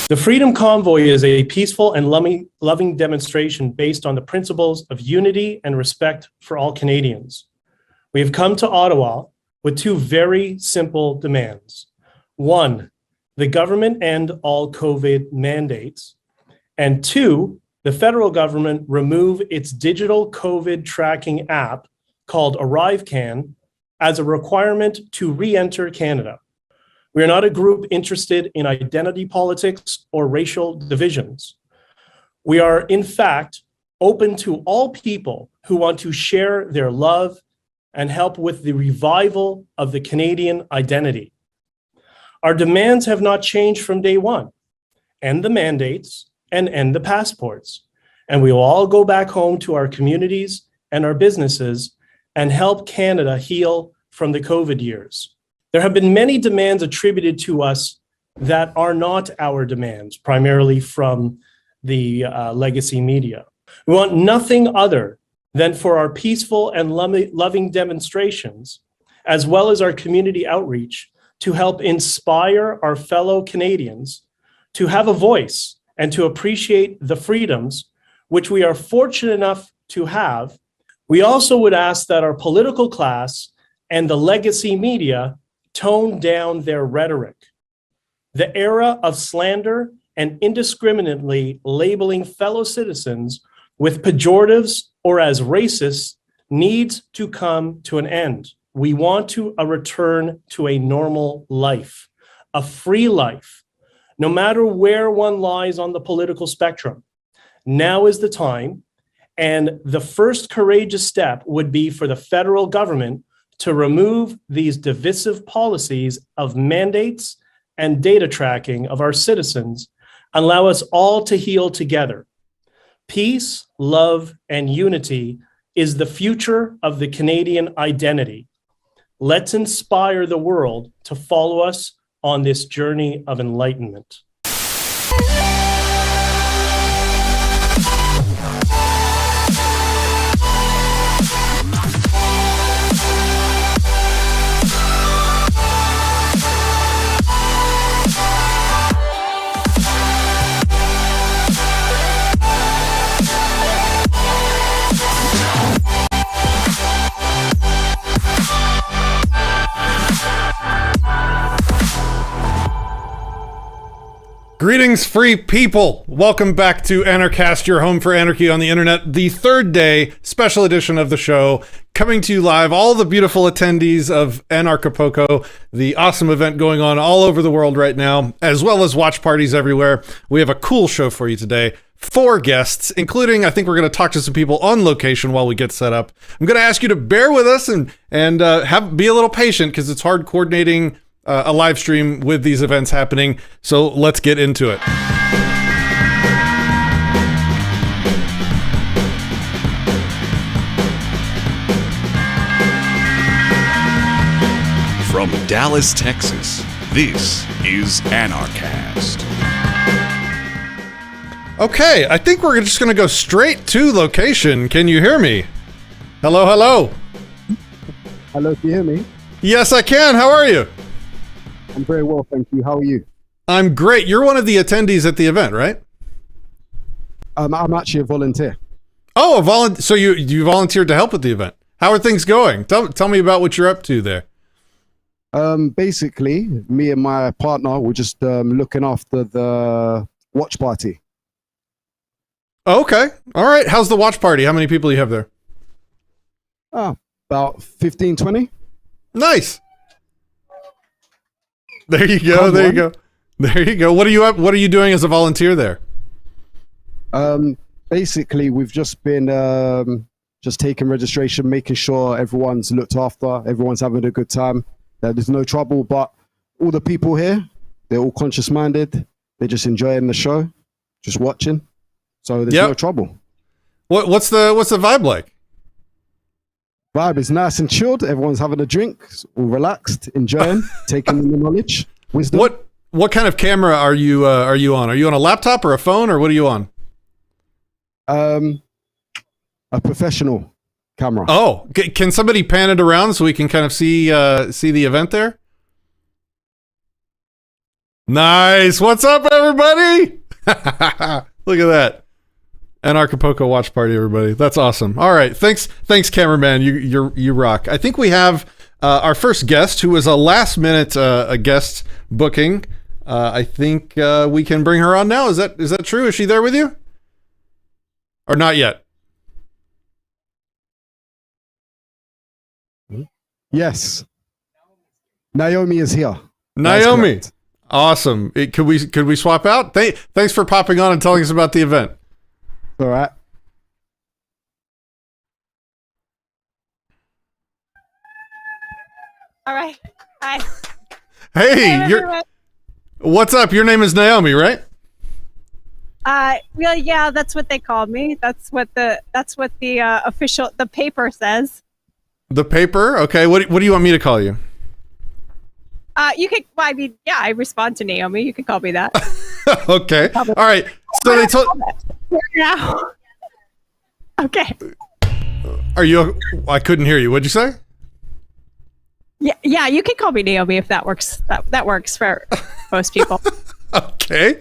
The Freedom Convoy is a peaceful and loving demonstration based on the principles of unity and respect for all Canadians. We have come to Ottawa with two very simple demands. One, the government end all COVID mandates. And two, the federal government remove its digital COVID tracking app called ArriveCan as a requirement to re-enter Canada. We are not a group interested in identity politics or racial divisions. We are, in fact, open to all people who want to share their love and help with the revival of the Canadian identity. Our demands have not changed from day one. End the mandates and end the passports. And we will all go back home to our communities and our businesses and help Canada heal from the COVID years. There have been many demands attributed to us that are not our demands, primarily from the legacy media. We want nothing other than for our peaceful and loving demonstrations, as well as our community outreach, to help inspire our fellow Canadians to have a voice and to appreciate the freedoms which we are fortunate enough to have. We also would ask that our political class and the legacy media tone down their rhetoric. The era of slander and indiscriminately labeling fellow citizens with pejoratives or as racists needs to come to an end. We want a return to a normal life, a free life, no matter where one lies on the political spectrum. Now is the time, and the first courageous step would be for the federal government to remove these divisive policies of mandates and data tracking of our citizens and allow us all to heal together. Peace, love, and unity is the future of the Canadian identity. Let's inspire the world to follow us on this journey of enlightenment. Greetings, free people. Welcome back to Anarchast, your home for anarchy on the internet. The third day special edition of the show, coming to you live. All the beautiful attendees of Anarchapulco, the awesome event going on all over the world right now, as well as watch parties everywhere. We have a cool show for you today. 4 guests, including, I think we're going to talk to some people on location while we get set up. I'm going to ask you to bear with us and be a little patient because it's hard coordinating a live stream with these events happening. So let's get into it. From Dallas, Texas, this is Anarchast. Okay, I think we're just going to go straight to location. Can you hear me? Hello, hello. Hello, can you hear me? Yes, I can. How are you? I'm very well, thank you. How are you? I'm great. You're one of the attendees at the event, right? I'm actually a volunteer. Oh, so you volunteered to help at the event. How are things going? Tell me about what you're up to there. Basically, me and my partner were just looking after the watch party. Okay. All right. How's the watch party? How many people do you have there? About 15, 20. Nice. There you go. There you go. There you go. What are you doing as a volunteer there? Basically, we've just been just taking registration, making sure everyone's looked after, everyone's having a good time, that there's no trouble. But all the people here, they're all conscious-minded. They're just enjoying the show, just watching. So there's no trouble. What's the vibe like? Vibe is nice and chilled. Everyone's having a drink, all relaxed, enjoying, taking in the knowledge, wisdom. What kind of camera are you on? Are you on a laptop or a phone, or what are you on? A professional camera. Oh, can somebody pan it around so we can kind of see the event there? Nice. What's up, everybody? Look at that. Anarchapulco watch party, everybody. That's awesome. All right. Thanks, cameraman. You rock. I think we have our first guest, who was a last minute a guest booking. I think we can bring her on now. Is that true? Is she there with you? Or not yet? Yes. Naomi is here. Naomi. Awesome. Could we swap out? Thanks for popping on and telling us about the event. All right. All right. Hi. Hey, what's up? Your name is Naomi, right? Well, yeah, that's what they called me. That's what the official paper says. The paper? Okay. What do you want me to call you? You could. Well, I mean, yeah, I respond to Naomi. You can call me that. Okay. All right. So they told. Now. Okay. Are you? I couldn't hear you. What'd you say? Yeah, you can call me Naomi if that works. That works for most people. Okay.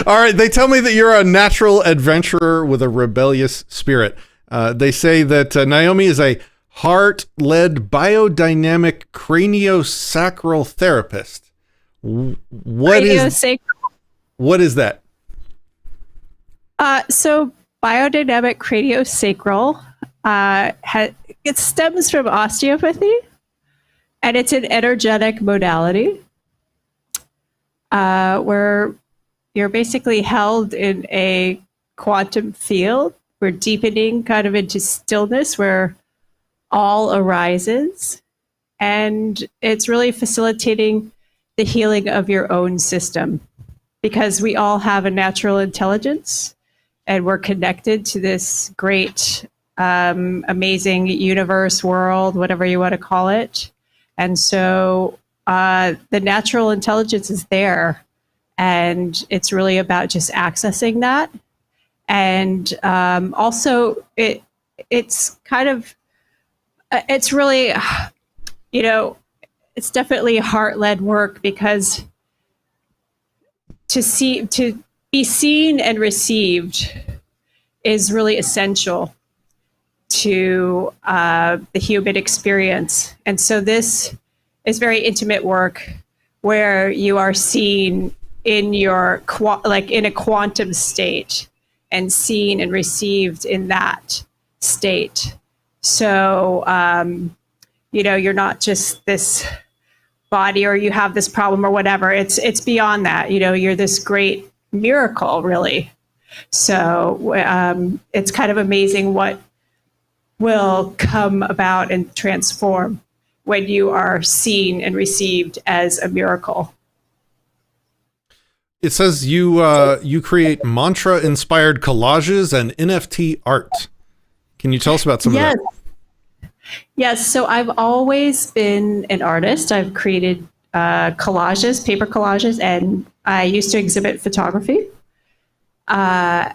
All right. They tell me that you're a natural adventurer with a rebellious spirit. They say that Naomi is a heart-led biodynamic craniosacral therapist. What is that? So biodynamic craniosacral, it stems from osteopathy, and it's an energetic modality where you're basically held in a quantum field. We're deepening kind of into stillness where all arises, and it's really facilitating the healing of your own system, because we all have a natural intelligence and we're connected to this great, amazing universe, world, whatever you want to call it. And so the natural intelligence is there, and it's really about just accessing that. And also it's kind of, it's really, it's definitely heart-led work, because to be seen and received is really essential to the human experience. And so this is very intimate work where you are seen in your in a quantum state, and seen and received in that state. So, you're not just this body, or you have this problem or whatever. It's beyond that. You're this great miracle, really. So it's kind of amazing what will come about and transform when you are seen and received as a miracle. It says you create mantra-inspired collages and NFT art. Can you tell us about some of that? Yes. So I've always been an artist. I've created collages, paper collages, and I used to exhibit photography. And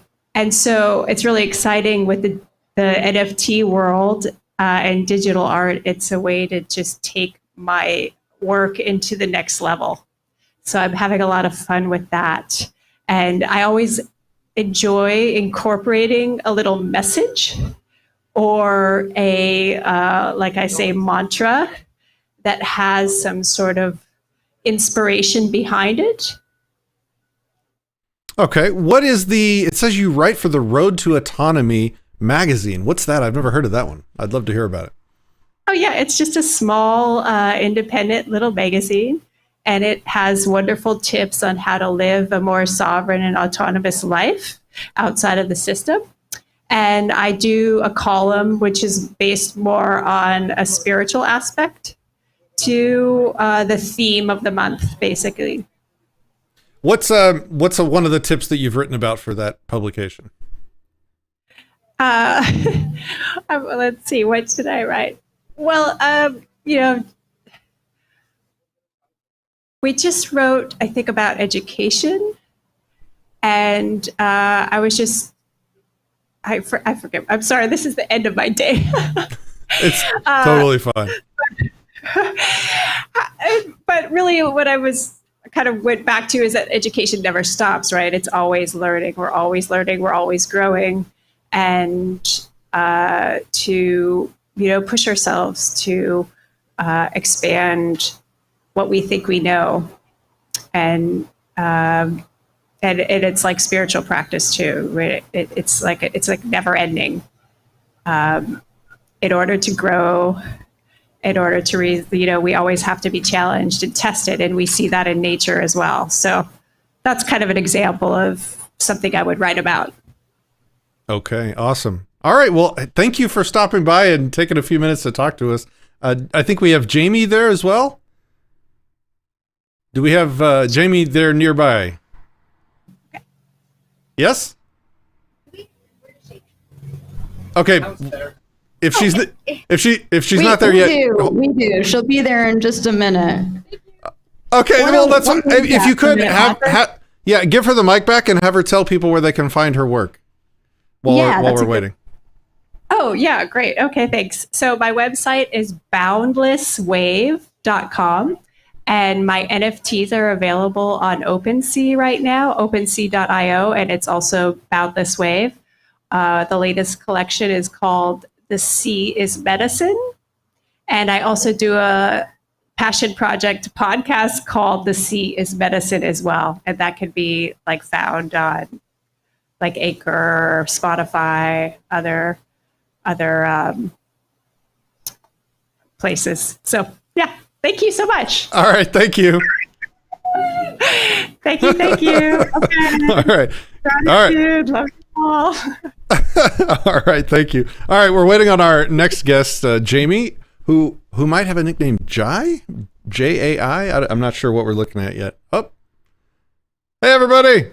so it's really exciting with the NFT world and digital art. It's a way to just take my work into the next level. So I'm having a lot of fun with that. And I always enjoy incorporating a little message, or a, like I say, mantra that has some sort of inspiration behind it. Okay. What is it says you write for the Road to Autonomy magazine. What's that? I've never heard of that one. I'd love to hear about it. Oh yeah, it's just a small, independent little magazine, and it has wonderful tips on how to live a more sovereign and autonomous life outside of the system. And I do a column which is based more on a spiritual aspect to the theme of the month, basically. What's one of the tips that you've written about for that publication? Let's see, what did I write? Well, we just wrote, I think, about education. And I was just, I forget. I'm sorry. This is the end of my day. It's totally fine. But really what I was kind of went back to is that education never stops, right? It's always learning. We're always learning. We're always growing. And to, push ourselves to expand what we think we know. And it's like spiritual practice too. Right? It's like never ending. In order to grow, in order to we always have to be challenged and tested, and we see that in nature as well. So that's kind of an example of something I would write about. Okay, awesome. All right, well, thank you for stopping by and taking a few minutes to talk to us. I think we have Jaimie there as well. Do we have Jaimie there nearby? Okay. Yes? Okay. If she's not there yet, we do. She'll be there in just a minute. Okay, well that's fine. If you could give her the mic back and have her tell people where they can find her work while we're waiting. Oh yeah, great. Okay, thanks. So my website is boundlesswave.com, and my NFTs are available on OpenSea right now, OpenSea.io, and it's also Boundless Wave. The latest collection is called The Sea is Medicine. And I also do a passion project podcast called The Sea is Medicine as well. And that could be like found on like Anchor, Spotify, other places. So yeah, thank you so much. All right, thank you. Thank you. Okay. All right. Gratitude. Love you all. All right, thank you. All right, we're waiting on our next guest, Jaimie, who might have a nickname Jai, Jai. I'm not sure what we're looking at yet. Oh, hey everybody!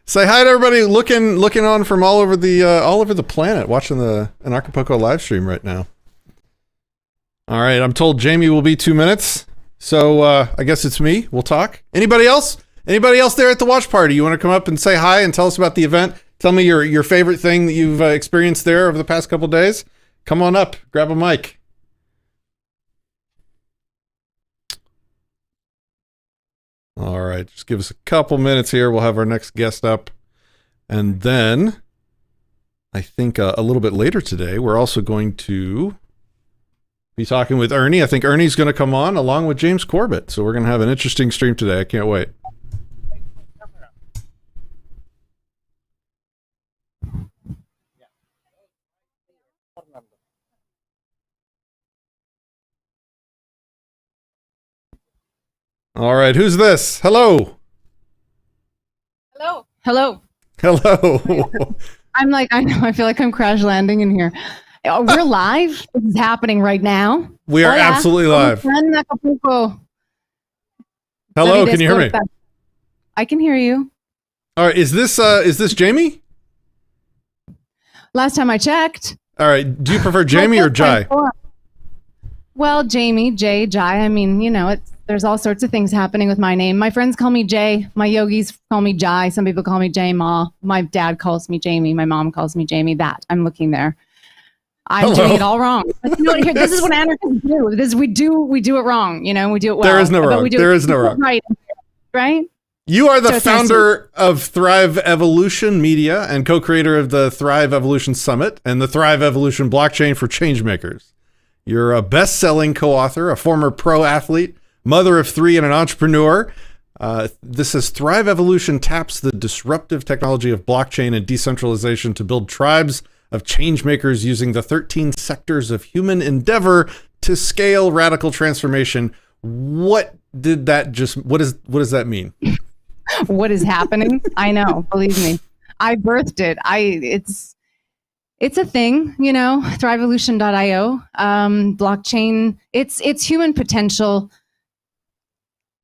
Say hi to everybody looking on from all over the planet, watching the Anarchapulco live stream right now. All right, I'm told Jaimie will be 2 minutes, so I guess it's me. We'll talk. Anybody else? Anybody else there at the watch party? You want to come up and say hi and tell us about the event? Tell me your favorite thing that you've experienced there over the past couple of days. Come on up, grab a mic. All right, just give us a couple minutes here. We'll have our next guest up. And then I think a little bit later today, we're also going to be talking with Earnie. I think Ernie's going to come on along with James Corbett. So we're going to have an interesting stream today. I can't wait. All right, who's this? Hello. Hello. I'm like, I know, I feel like I'm crash landing in here. We're live. This is happening right now. We are absolutely live. Acapulco. Hello, can you hear me? I can hear you. All right, is this Jaimie? Last time I checked. All right, do you prefer Jaimie or Jai? Well, Jaimie, Jai. I mean, there's all sorts of things happening with my name. My friends call me Jay. My yogis call me Jai. Some people call me Jay Ma. My dad calls me Jaimie. My mom calls me Jaimie. That I'm looking there. I'm doing it all wrong. But this is what anarchists do. We do it wrong. We do it well. There is no wrong. There is no wrong. Right. You are the founder of Thrive Evolution Media and co-creator of the Thrive Evolution Summit and the Thrive Evolution Blockchain for Changemakers. You're a best-selling co-author, a former pro athlete, mother of 3, and an entrepreneur. This is Thrive Evolution taps the disruptive technology of blockchain and decentralization to build tribes of changemakers using the 13 sectors of human endeavor to scale radical transformation. What does that mean? What is happening? I know, believe me. I birthed it. It's a thing, thriveevolution.io, blockchain. It's human potential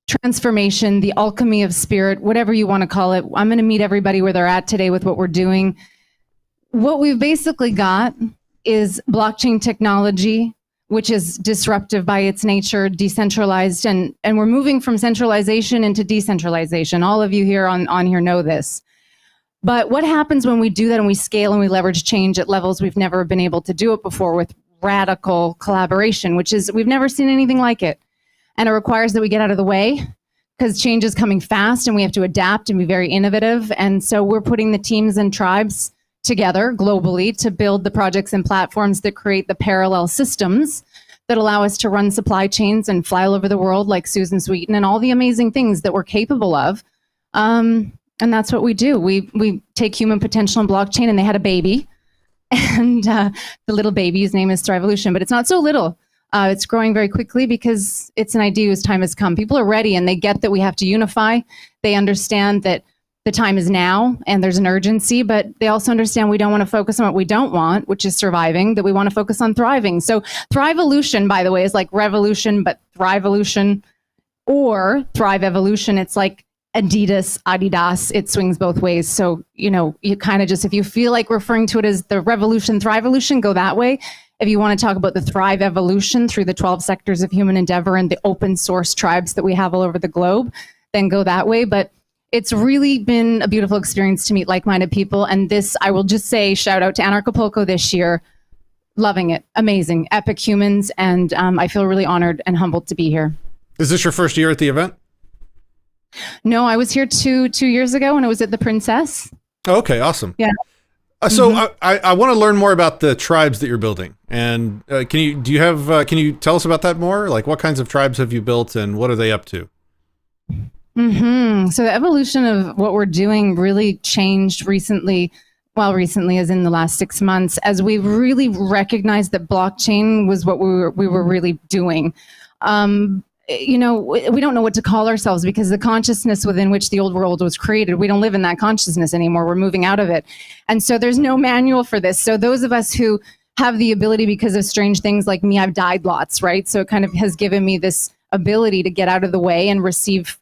transformation, the alchemy of spirit, whatever you want to call it. I'm going to meet everybody where they're at today with what we're doing. What we've basically got is blockchain technology which is disruptive by its nature, decentralized, and we're moving from centralization into decentralization. All of you here on here know this. But what happens when we do that and we scale and we leverage change at levels we've never been able to do it before with radical collaboration, which is we've never seen anything like it. And it requires that we get out of the way because change is coming fast and we have to adapt and be very innovative. And so we're putting the teams and tribes together globally to build the projects and platforms that create the parallel systems that allow us to run supply chains and fly all over the world like Susan Sweeten and all the amazing things that we're capable of. And that's what we do. We take human potential and blockchain, and they had a baby. And the little baby's name is Thrivolution, but it's not so little. It's growing very quickly because it's an idea whose time has come. People are ready and they get that we have to unify. They understand that the time is now and there's an urgency, but they also understand we don't want to focus on what we don't want, which is surviving, that we want to focus on thriving. So Thrivolution, by the way, is like revolution, but Thrivolution or Thrive Evolution. It's like Adidas, it swings both ways. So, you kind of just, if you feel like referring to it as the revolution, Thrivolution, go that way. If you want to talk about the Thrive Evolution through the 12 sectors of human endeavor and the open source tribes that we have all over the globe, then go that way. But it's really been a beautiful experience to meet like-minded people. And this, I will just say, shout out to Anarchapulco this year. Loving it. Amazing. Epic humans. And I feel really honored and humbled to be here. Is this your first year at the event? No, I was here two years ago when it was at the Princess. Okay, awesome. Yeah. So I want to learn more about the tribes that you're building. And can you tell us about that more? Like, what kinds of tribes have you built and what are they up to? So the evolution of what we're doing really changed recently. Well, recently as in the last 6 months, as we really recognized that blockchain was what we were really doing. We don't know what to call ourselves because the consciousness within which the old world was created, we don't live in that consciousness anymore. We're moving out of it. And so there's no manual for this. So those of us who have the ability, because of strange things like me, I've died lots, right? So it kind of has given me this ability to get out of the way and receive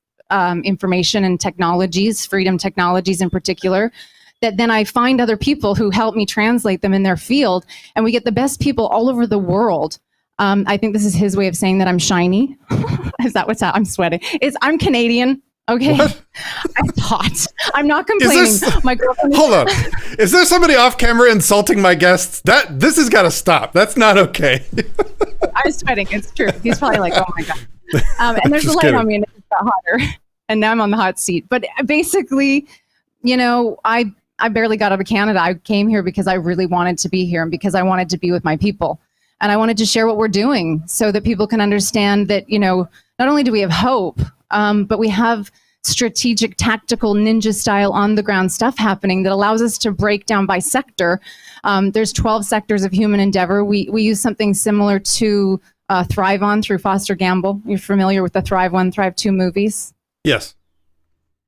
information and technologies, freedom technologies in particular, that then I find other people who help me translate them in their field. And we get the best people all over the world. I think this is his way of saying that I'm shiny. Is that what's that? I'm sweating. I'm Canadian. Okay. What? I'm hot. I'm not complaining. My girlfriend. Hold on. Is there somebody off camera insulting my guests? This has got to stop. That's not okay. I'm sweating. It's true. He's probably like, oh my God. And there's a light on me and it's got hotter. And now I'm on the hot seat. But basically, I barely got out of Canada. I came here because I really wanted to be here and because I wanted to be with my people. And I wanted to share what we're doing so that people can understand that, not only do we have hope, but we have strategic, tactical, ninja style on the ground stuff happening that allows us to break down by sector. There's 12 sectors of human endeavor. We use something similar to Thrive On through Foster Gamble. You're familiar with the Thrive 1, Thrive 2 movies? Yes.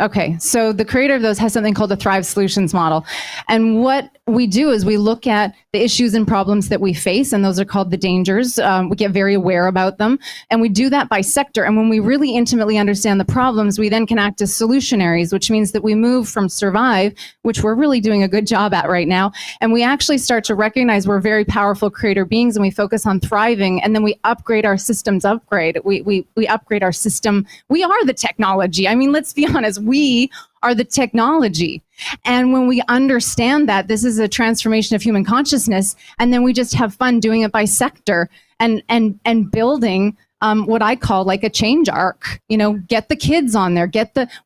Okay, so the creator of those has something called the Thrive Solutions model. And what we do is we look at the issues and problems that we face, and those are called the dangers. We get very aware about them, and we do that by sector. And when we really intimately understand the problems, we then can act as solutionaries, which means that we move from survive, which we're really doing a good job at right now, and we actually start to recognize we're very powerful creator beings, and we focus on thriving, and then we upgrade our systems upgrade. We upgrade our system. We are the technology. I mean, let's be honest. We are the technology. And when we understand that, this is a transformation of human consciousness, and then we just have fun doing it by sector and building what I call like a change arc. Get the kids on there.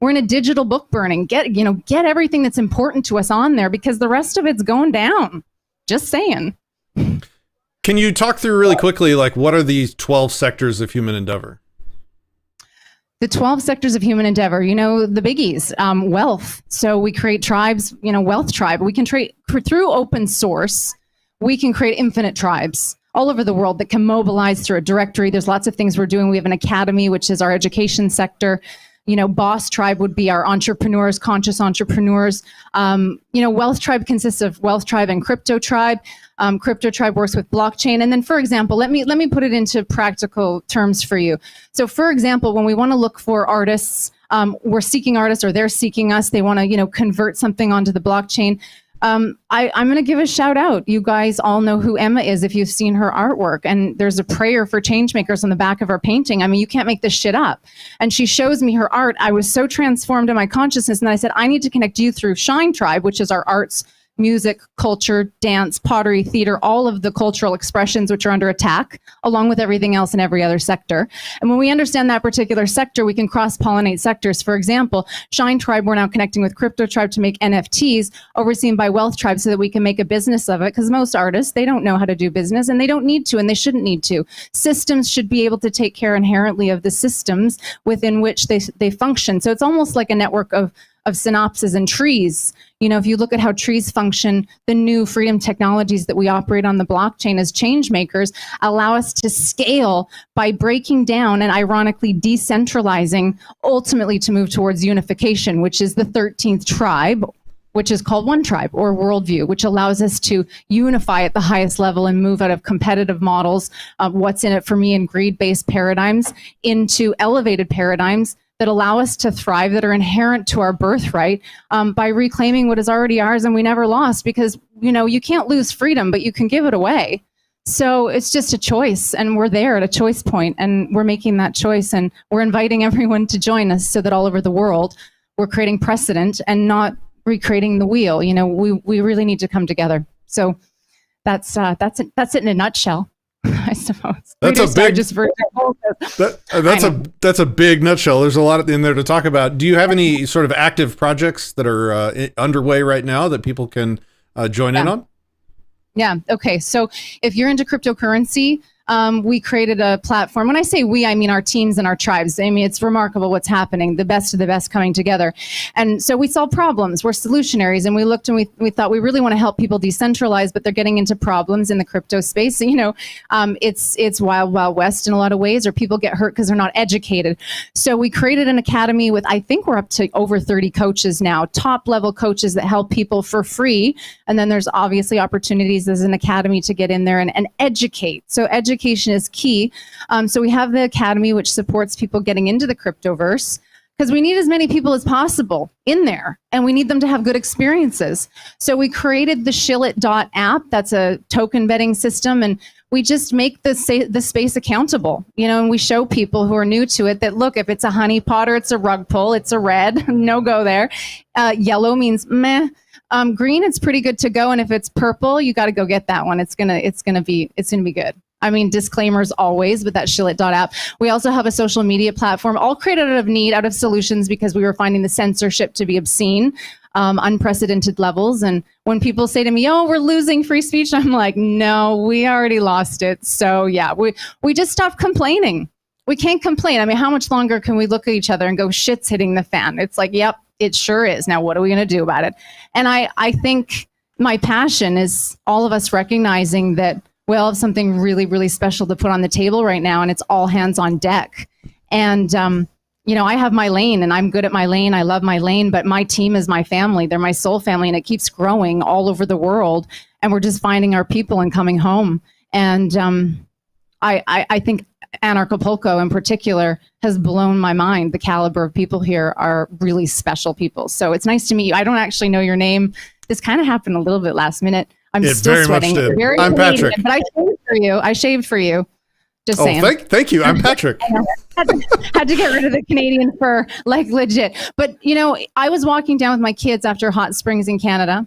We're in a digital book burning. Get everything that's important to us on there because the rest of it's going down. Just saying. Can you talk through really quickly, like, what are these 12 sectors of human endeavor? The 12 sectors of human endeavor, the biggies, wealth. So we create tribes, wealth tribe. We can create through open source. We can create infinite tribes all over the world that can mobilize through a directory. There's lots of things we're doing. We have an academy, which is our education sector. Boss tribe would be our entrepreneurs, conscious entrepreneurs. Wealth tribe consists of wealth tribe and crypto tribe. Crypto tribe works with blockchain. And then, for example, let me put it into practical terms for you. So, for example, when we want to look for artists, we're seeking artists or they're seeking us. They want to, convert something onto the blockchain. I'm going to give a shout out. You guys all know who Emma is if you've seen her artwork. And there's a prayer for change makers on the back of her painting. I mean, you can't make this shit up. And she shows me her art. I was so transformed in my consciousness. And I said, I need to connect you through Shine Tribe, which is our arts, music, culture, dance, pottery, theater, all of the cultural expressions which are under attack, along with everything else in every other sector. And when we understand that particular sector, we can cross-pollinate sectors. For example, Shine Tribe, we're now connecting with Crypto Tribe to make NFTs overseen by Wealth Tribe so that we can make a business of it. Because most artists, they don't know how to do business, and they don't need to, and they shouldn't need to. Systems should be able to take care inherently of the systems within which they function. So it's almost like a network of synapses and trees. You know, if you look at how trees function, the new freedom technologies that we operate on the blockchain as change makers allow us to scale by breaking down and ironically decentralizing, ultimately to move towards unification, which is the 13th tribe, which is called One Tribe or Worldview, which allows us to unify at the highest level and move out of competitive models of what's in it for me and greed-based paradigms into elevated paradigms that allow us to thrive, that are inherent to our birthright, by reclaiming what is already ours and we never lost. Because, you know, you can't lose freedom, but you can give it away. So it's just a choice, and we're there at a choice point, and we're making that choice, and we're inviting everyone to join us so that all over the world we're creating precedent and not recreating the wheel. You know, we really need to come together. So that's it in a nutshell. I suppose That's a big nutshell. There's a lot in there to talk about. Do you have any sort of active projects that are underway right now that people can join in on? Yeah. Okay. So if you're into cryptocurrency, we created a platform. When I say we, I mean our teams and our tribes. I mean, it's remarkable what's happening, the best of the best coming together. And so we solve problems. We're solutionaries. And we looked and we thought we really want to help people decentralize, but they're getting into problems in the crypto space. You know, it's wild, wild west in a lot of ways, or people get hurt because they're not educated. So we created an academy with, I think we're up to over 30 coaches now, top level coaches that help people for free. And then there's obviously opportunities as an academy to get in there and educate. So education is key. So we have the academy, which supports people getting into the cryptoverse, because we need as many people as possible in there, and we need them to have good experiences. So we created the Shillit app. That's a token betting system, and we just make the space accountable, you know, and we show people who are new to it that, look, if it's a honey pot or it's a rug pull, it's a red, no go there. Yellow means meh. Green, it's pretty good to go, and if it's purple, you got to go get that one. It's gonna be good. I mean, disclaimers always with that Shillit app. We also have a social media platform, all created out of need, out of solutions, because we were finding the censorship to be obscene, unprecedented levels. And when people say to me, oh, we're losing free speech, I'm like, no, we already lost it. So yeah, we just stopped complaining. We can't complain. I mean, how much longer can we look at each other and go, shit's hitting the fan? It's like, yep, it sure is. Now, what are we going to do about it? And I think my passion is all of us recognizing that we all have something really, really special to put on the table right now, and it's all hands on deck. And, you know, I have my lane, and I'm good at my lane. I love my lane, but my team is my family. They're my soul family, and it keeps growing all over the world. And we're just finding our people and coming home. And I think Anarchapulco in particular has blown my mind. The caliber of people here are really special people. So it's nice to meet you. I don't actually know your name. This kind of happened a little bit last minute. I'm still sweating. I'm Patrick. But I shaved for you. Just saying. Thank you. I'm Patrick. had to get rid of the Canadian fur, like legit. But, you know, I was walking down with my kids after Hot Springs in Canada,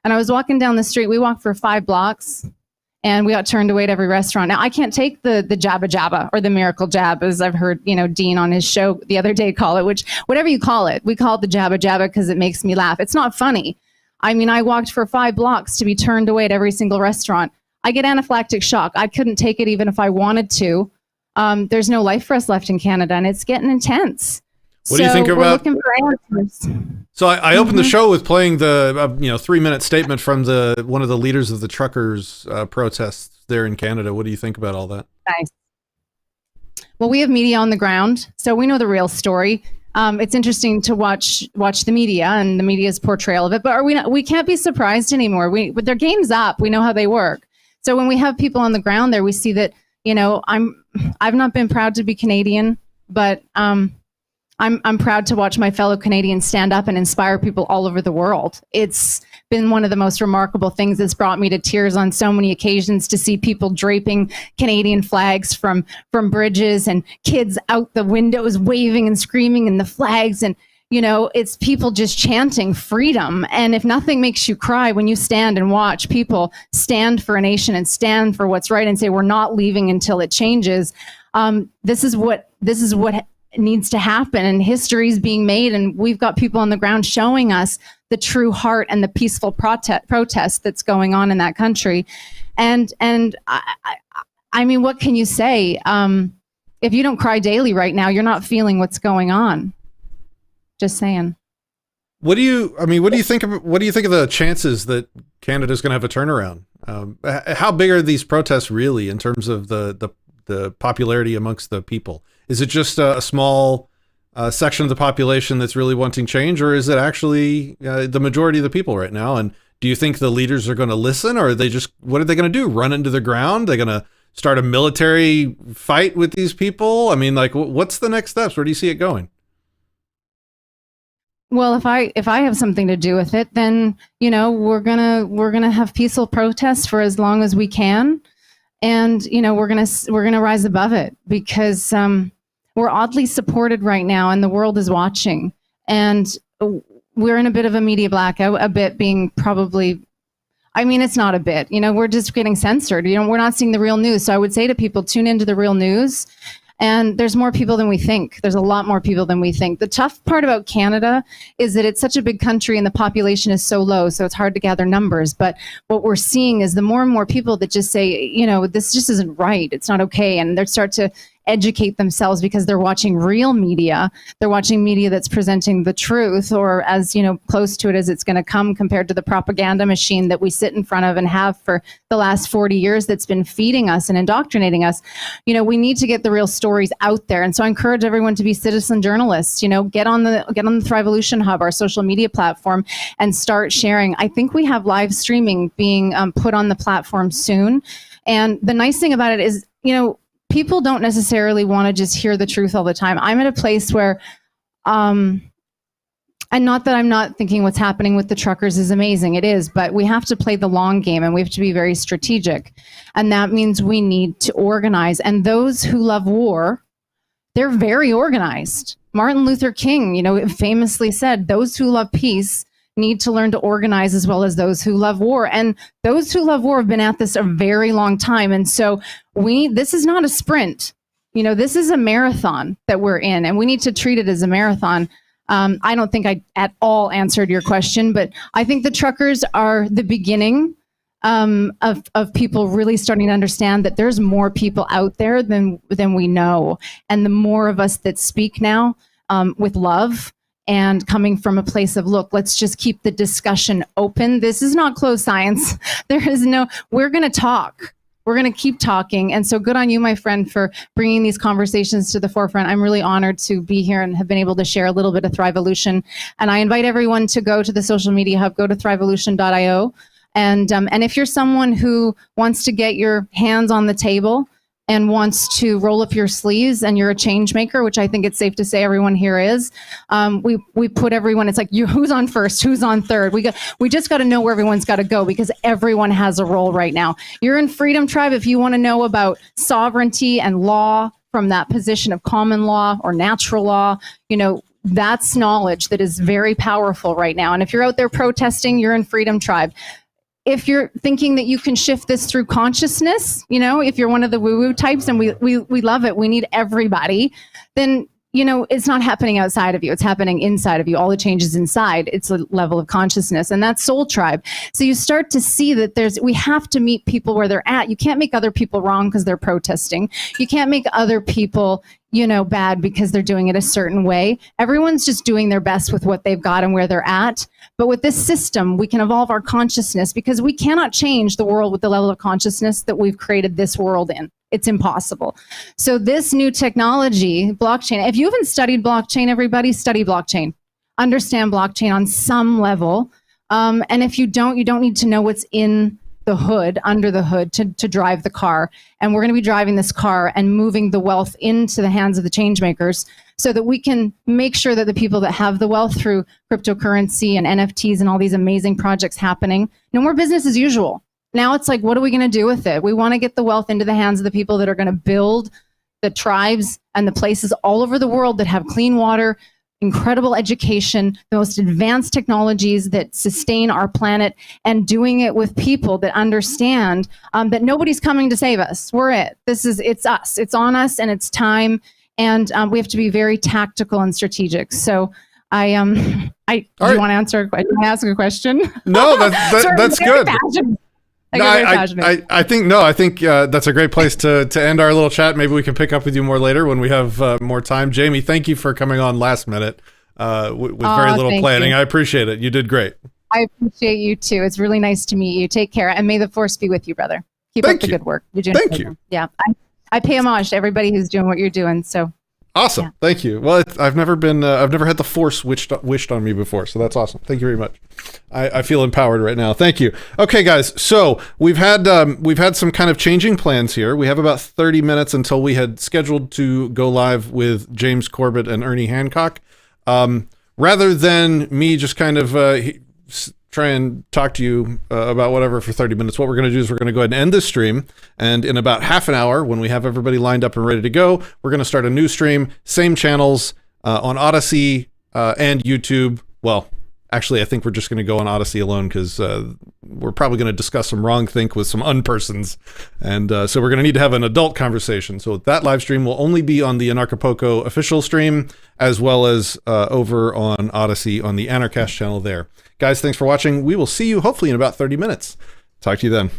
and I was walking down the street. We walked for 5 blocks, and we got turned away at every restaurant. Now, I can't take the Jabba Jabba or the Miracle Jab, as I've heard, you know, Dean on his show the other day call it, which, whatever you call it, we call it the Jabba Jabba because it makes me laugh. It's not funny. I mean, I walked for 5 blocks to be turned away at every single restaurant. I get anaphylactic shock. I couldn't take it even if I wanted to. There's no life for us left in Canada, and it's getting intense. What do you think about? Looking for answers. So I opened the show with playing the 3-minute statement from one of the leaders of the truckers protests there in Canada. What do you think about all that? Nice. Well, we have media on the ground, so we know the real story. It's interesting to watch the media and the media's portrayal of it, but we can't be surprised anymore. With their game's up, we know how they work. So when we have people on the ground there, we see that, you know, I've not been proud to be Canadian, but I'm proud to watch my fellow Canadians stand up and inspire people all over the world. It's been one of the most remarkable things that's brought me to tears on so many occasions, to see people draping Canadian flags from bridges and kids out the windows waving and screaming in the flags. And, you know, it's people just chanting freedom. And if nothing makes you cry when you stand and watch people stand for a nation and stand for what's right and say, we're not leaving until it changes. This is what needs to happen, and history is being made, and we've got people on the ground showing us the true heart and the peaceful protest that's going on in that country. And I mean, what can you say? If you don't cry daily right now, you're not feeling what's going on. Just saying. What do you think of the chances that Canada's going to have a turnaround? How big are these protests really in terms of the popularity amongst the people? Is it just a small section of the population that's really wanting change, or is it actually the majority of the people right now? And do you think the leaders are going to listen, or are they just, what are they going to do? Run into the ground? They're going to start a military fight with these people? I mean, like, what's the next steps? Where do you see it going? Well, if I have something to do with it, then, you know, we're gonna have peaceful protests for as long as we can. And, you know, we're gonna rise above it, because we're oddly supported right now, and the world is watching. And we're in a bit of a media blackout, a bit being probably, I mean, it's not a bit, you know, we're just getting censored. You know, we're not seeing the real news. So I would say to people, tune into the real news. And there's more people than we think. There's a lot more people than we think. The tough part about Canada is that it's such a big country and the population is so low, so it's hard to gather numbers. But what we're seeing is the more and more people that just say, you know, this just isn't right, it's not okay, and they start to educate themselves because they're watching real media. They're watching media that's presenting the truth, or as, you know, close to it as it's going to come compared to the propaganda machine that we sit in front of and have for the last 40 years that's been feeding us and indoctrinating us. You know, we need to get the real stories out there. And so I encourage everyone to be citizen journalists. You know, get on the Thrivolution Hub, our social media platform, and start sharing. I think we have live streaming being put on the platform soon. And the nice thing about it is, you know, people don't necessarily want to just hear the truth all the time. I'm at a place where, and not that I'm not thinking what's happening with the truckers is amazing, it is, but we have to play the long game and we have to be very strategic. And that means we need to organize. And those who love war, they're very organized. Martin Luther King, you know, famously said, those who love peace need to learn to organize as well as those who love war. And those who love war have been at this a very long time. And so this is not a sprint. You know, this is a marathon that we're in, and we need to treat it as a marathon. I don't think I at all answered your question, but I think the truckers are the beginning of people really starting to understand that there's more people out there than we know. And the more of us that speak now with love, and coming from a place of, look, let's just keep the discussion open. This is not closed science. We're going to talk. We're going to keep talking. And so good on you, my friend, for bringing these conversations to the forefront. I'm really honored to be here and have been able to share a little bit of Thrivolution. And I invite everyone to go to the social media hub, go to thrivolution.io. And if you're someone who wants to get your hands on the table and wants to roll up your sleeves, and you're a change maker, which I think it's safe to say everyone here is. We put everyone, it's like, who's on first, who's on third? We just got to know where everyone's got to go, because everyone has a role right now. You're in Freedom Tribe if you want to know about sovereignty and law from that position of common law or natural law. You know, that's knowledge that is very powerful right now. And if you're out there protesting, you're in Freedom Tribe. If you're thinking that you can shift this through consciousness, you know, if you're one of the woo-woo types, and we love it, we need everybody, then, you know, it's not happening outside of you. It's happening inside of you. All the changes inside. It's a level of consciousness, and that's Soul Tribe. So you start to see that we have to meet people where they're at. You can't make other people wrong because they're protesting. You can't make other people, you know, bad because they're doing it a certain way. Everyone's just doing their best with what they've got and where they're at. But with this system, we can evolve our consciousness, because we cannot change the world with the level of consciousness that we've created this world in. It's impossible. So this new technology, blockchain, if you haven't studied blockchain, everybody study blockchain. Understand blockchain on some level. And if you don't need to know what's in the hood, under the hood, to drive the car. And we're going to be driving this car and moving the wealth into the hands of the change makers so that we can make sure that the people that have the wealth through cryptocurrency and NFTs and all these amazing projects happening, no more business as usual. Now it's like, what are we going to do with it? We want to get the wealth into the hands of the people that are going to build the tribes and the places all over the world that have clean water, incredible education, the most advanced technologies that sustain our planet, and doing it with people that understand that nobody's coming to save us. We're it. It's us. It's on us, and it's time. And we have to be very tactical and strategic. So do you want to ask a question? No, that's good. I I think that's a great place to end our little chat. Maybe we can pick up with you more later when we have more time. Jaimie, thank you for coming on last minute with very little planning. I appreciate it. You did great. I appreciate you too. It's really nice to meet you. Take care, and may the force be with you, brother. Keep up the good work. You're doing Thank you. Yeah, I pay homage to everybody who's doing what you're doing. So. Awesome. Yeah. Thank you. Well, I've never had the force wished on me before. So that's awesome. Thank you very much. I feel empowered right now. Thank you. Okay, guys. So we've had some kind of changing plans here. We have about 30 minutes until we had scheduled to go live with James Corbett and Earnie Hancock. Rather than me just kind of try and talk to you about whatever for 30 minutes, what we're going to do is we're going to go ahead and end this stream. And in about half an hour, when we have everybody lined up and ready to go, we're going to start a new stream, same channels on Odysee and YouTube. Well, actually, I think we're just going to go on Odysee alone because we're probably going to discuss some wrong think with some unpersons. And so we're going to need to have an adult conversation. So that live stream will only be on the Anarchapulco official stream, as well as over on Odysee on the Anarchast channel there. Guys, thanks for watching. We will see you hopefully in about 30 minutes. Talk to you then.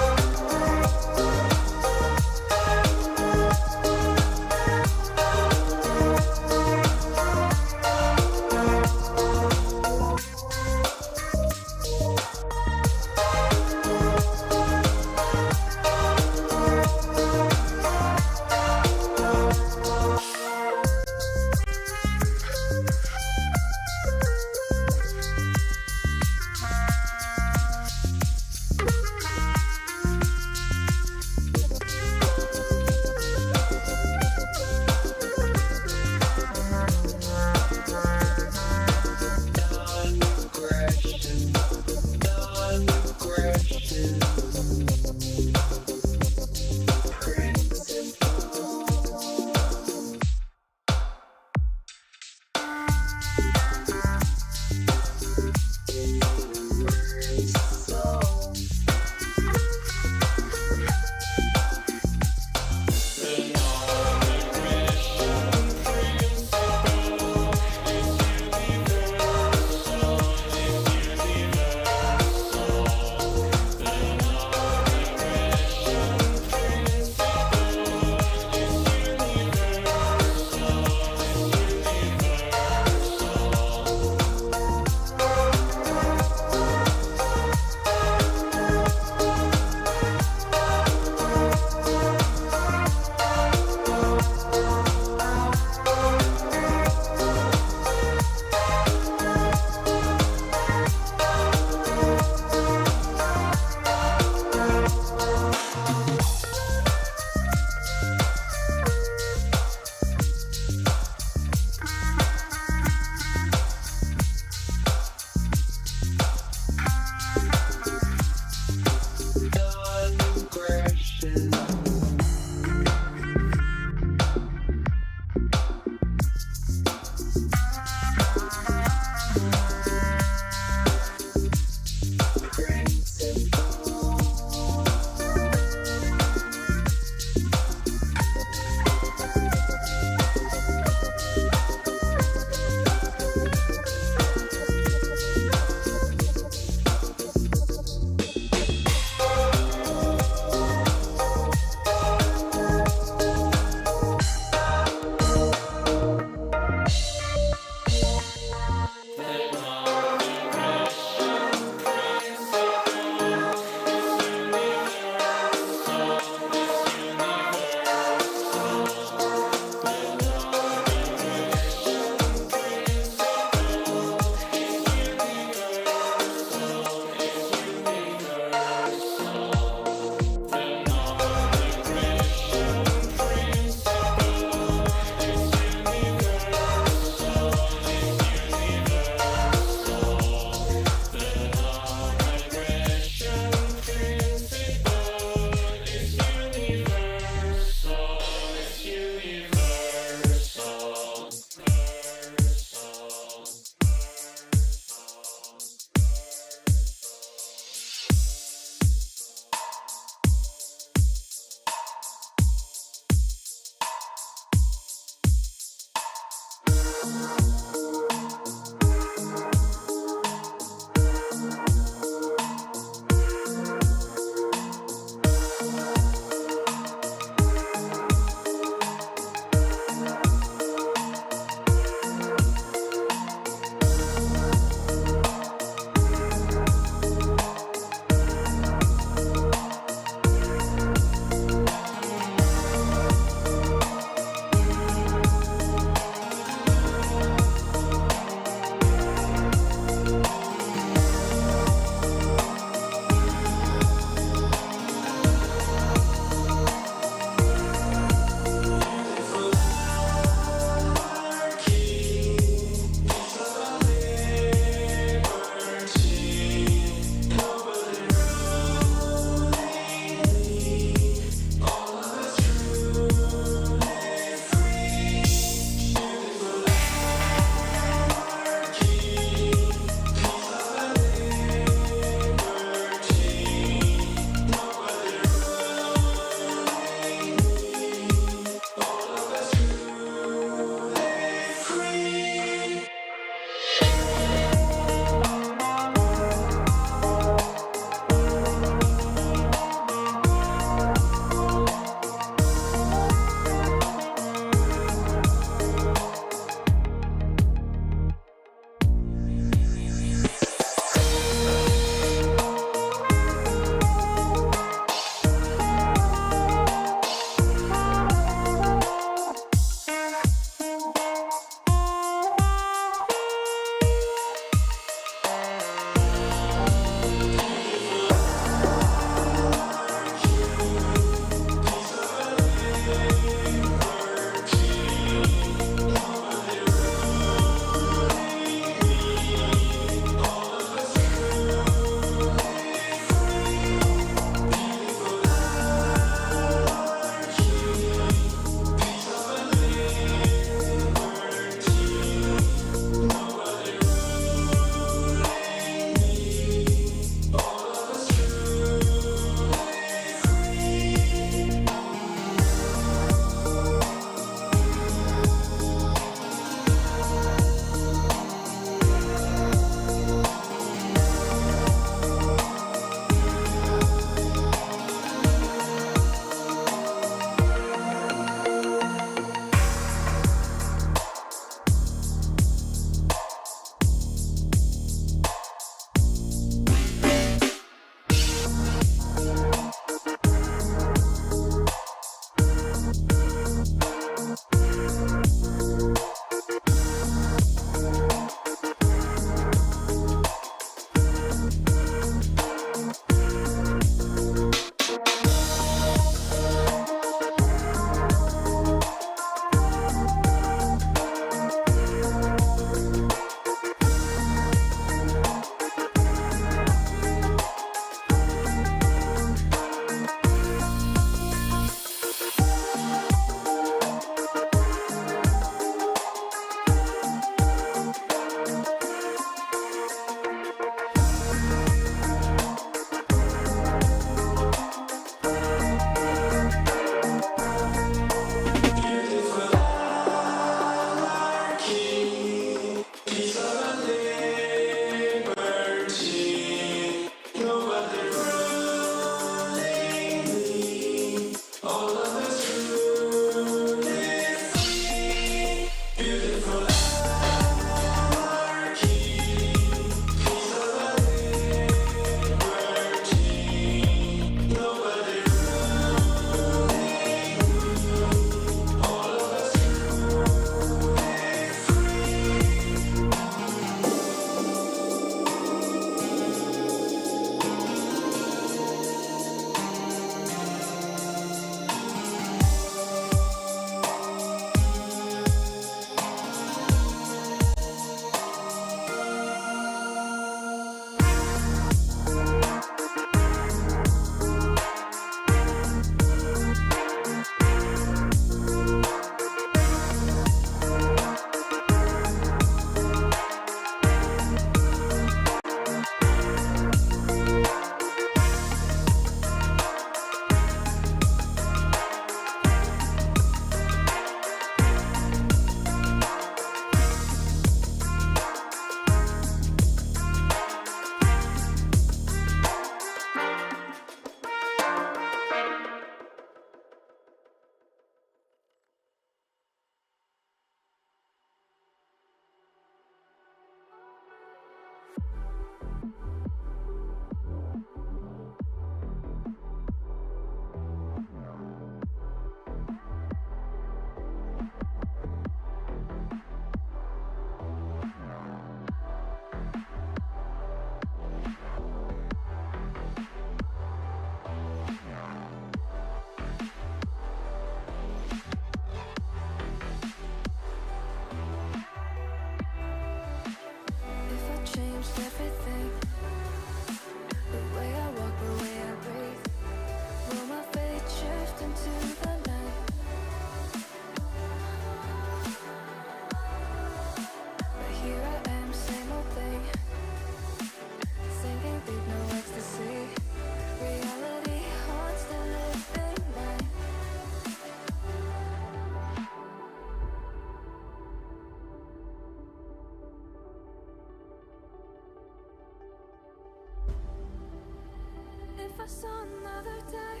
saw another day,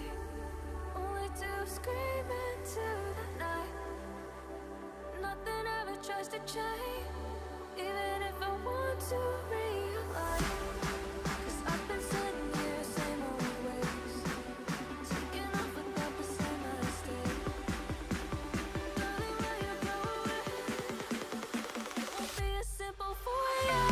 only to scream into the night. Nothing ever tries to change, even if I want to realize. 'Cause I've been sitting here, same old ways, taking off without the same mistake. Darling, where you going? It won't be as simple for you.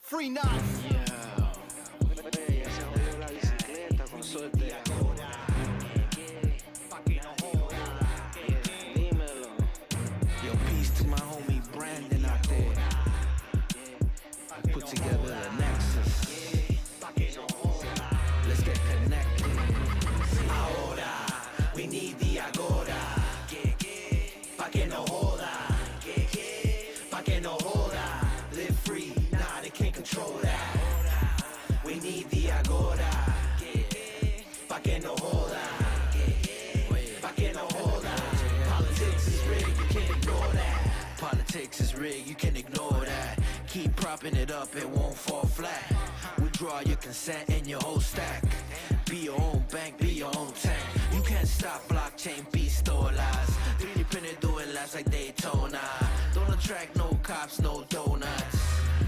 Free Knots. Ella se jodió la bicicleta con suerte. Pa' que no joda. Dímelo. Yo, peace to my homie Brandon out there. Put together the Nexus. Let's get connected. Ahora, we need the agora. Pa' que no joda. Pa' que no joda. Live free, nah, they can't control that. We need the agora. Pa' que no joda. Pa' que no joda. Politics is rigged, you can't ignore that. Politics is rigged, you can ignore that. Keep propping it up, it won't fall flat. Withdraw your consent and your whole stack. Be your own bank, be your own tank. You can't stop blockchain, be store lies. 3D printed doing laps like Daytona. Don't attract no cops, no donuts.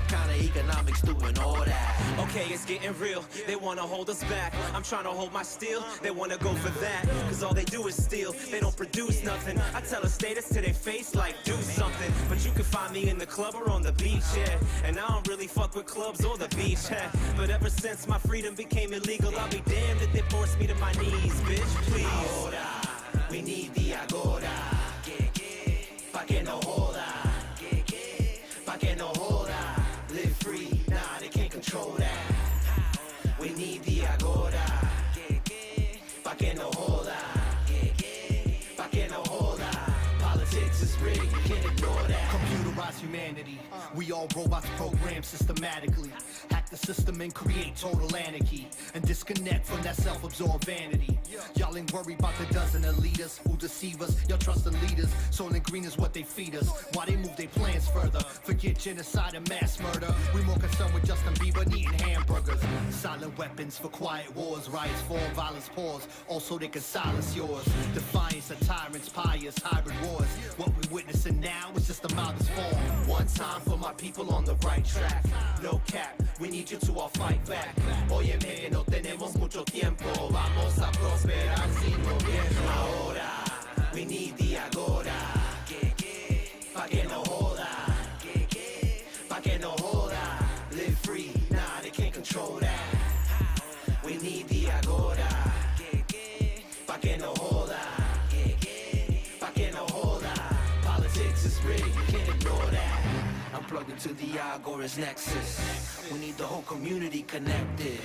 Kinda economics doing all that. Okay, it's getting real, they wanna hold us back. I'm trying to hold my steel, they wanna go for that. Cause all they do is steal, they don't produce nothing. I tell a status to their face like do something. But you can find me in the club or on the beach, yeah. And I don't really fuck with clubs or the beach, yeah. But ever since my freedom became illegal, I'll be damned if they force me to my knees, bitch, please. Ahora, we need the agora. Pa' que no joda. Pa' que no joda. Live free, nah, they can't control that. We need the agora. Pa' que no joda. Pa' que no joda. Politics is rigged, you can't ignore that. Computerized humanity. vanity. We all robots programmed systematically. Hack the system and create total anarchy. And disconnect from that self-absorbed vanity. Y'all ain't worried about the dozen elitists who deceive us. Y'all trust the leaders. Soylent Green is what they feed us. Why they move their plans further? Forget genocide and mass murder. We more concerned with Justin Bieber eating hamburgers. Silent weapons for quiet wars. Riots form, violence pause. Also they can silence yours. Defiance of tyrants, pious, hybrid wars. What we witnessing now is just the mildest form. One time for my people on the right track. No cap, we need you to all fight back. Óyeme, no tenemos mucho tiempo. Vamos a prosperar sin gobierno. Ahora, we need the agora. Pa' que no joda. Pa' que no joda. Live free, nah, they can't control that. We need the agora. Pa' que no joda. Pa' que no joda. Politics is real, you can't ignore that. I'm plugged into the Agora's nexus. We need the whole community connected.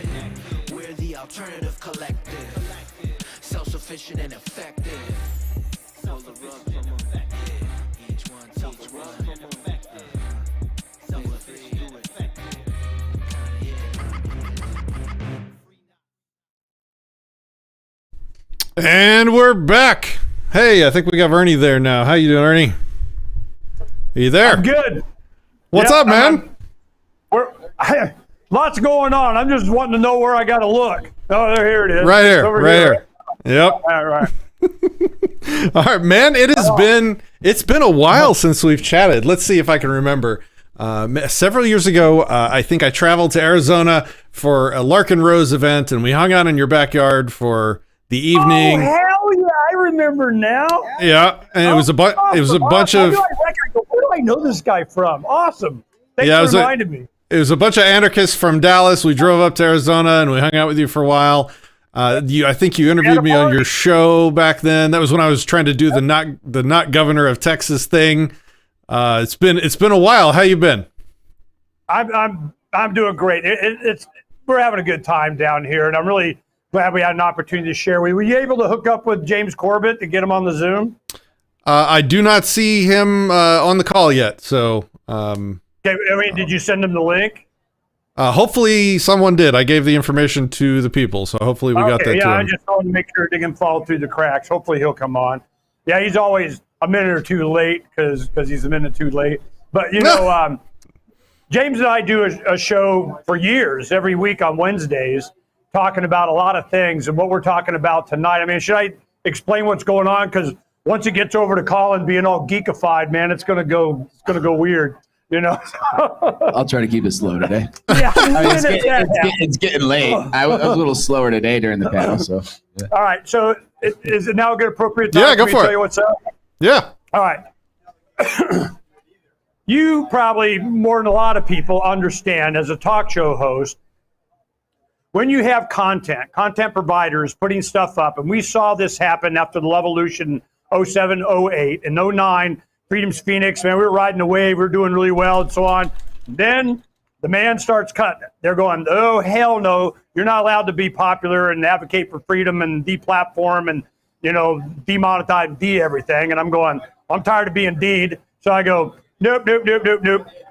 We're the alternative collective. Self-sufficient and effective. Self-sufficient and effective. Each one teach one. Self-sufficient and effective. And we're back. Hey, I think we got Earnie there now. How you doing, Earnie? Are you there? I'm good. What's up, man? Lots going on. I'm just wanting to know where I got to look. Oh, here it is. Right here. Over Right here. Yep. All right. All right, man. It's been a while since we've chatted. Let's see if I can remember. Several years ago, I think I traveled to Arizona for a Larkin Rose event, and we hung out in your backyard for the evening. Oh, hell yeah. I remember now. Yeah, and it was a bunch of. Where do I know this guy from? Awesome. Thanks for reminding me. It was a bunch of anarchists from Dallas. We drove up to Arizona and we hung out with you for a while. I think you interviewed me on your show back then. That was when I was trying to do the not governor of Texas thing. It's been a while. How you been? I'm doing great. We're having a good time down here, and I'm really glad we had an opportunity to share. Were you able to hook up with James Corbett to get him on the Zoom? I do not see him on the call yet. So, okay, I mean, did you send him the link? Hopefully someone did. I gave the information to the people, so hopefully we got that to him. I just wanted to make sure it didn't fall through the cracks. Hopefully he'll come on. Yeah, he's always a minute or two late because he's a minute too late. But, you know, James and I do a show for years, every week on Wednesdays, talking about a lot of things. And what we're talking about tonight, I mean, should I explain what's going on? Because once it gets over to Colin being all geekified, man, it's gonna go weird, you know. I'll try to keep it slow today. Yeah, it's getting late. I was a little slower today during the panel, so. Yeah. All right, so is it now a good appropriate time? Yeah, go for it. Tell you what's up? Yeah. All right. You probably more than a lot of people understand as a talk show host, when you have content providers putting stuff up, and we saw this happen after the Levolution 07, 08, and 09, Freedom's Phoenix, man, we were riding the wave, we were doing really well, and so on. Then the man starts cutting it. They're going, oh, hell no, you're not allowed to be popular and advocate for freedom and deplatform and, you know, demonetize, everything. And I'm going, I'm tired of being D'd. So I go, nope.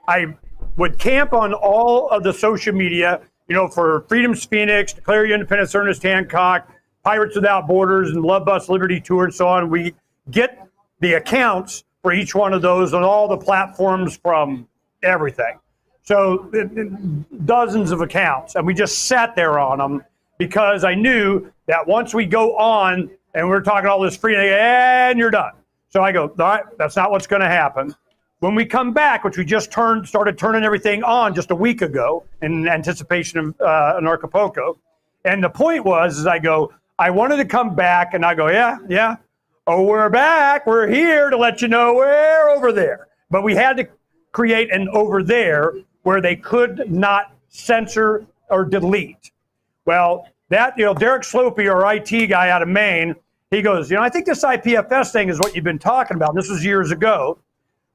I would camp on all of the social media, you know, for Freedom's Phoenix, Declare Your Independence, Ernest Hancock, Pirates Without Borders, and Love Bus Liberty Tour, and so on. We get the accounts for each one of those on all the platforms from everything. So dozens of accounts, and we just sat there on them because I knew that once we go on and we're talking all this freedom, and you're done. So I go, all right, that's not what's going to happen. When we come back, which we just started turning everything on just a week ago in anticipation of Anarchapulco, and the point was, I wanted to come back, and I go, yeah. Oh, we're back. We're here to let you know we're over there. But we had to create an over there where they could not censor or delete. Well, that, you know, Derek Slopey, our IT guy out of Maine, he goes, you know, I think this IPFS thing is what you've been talking about. This was years ago.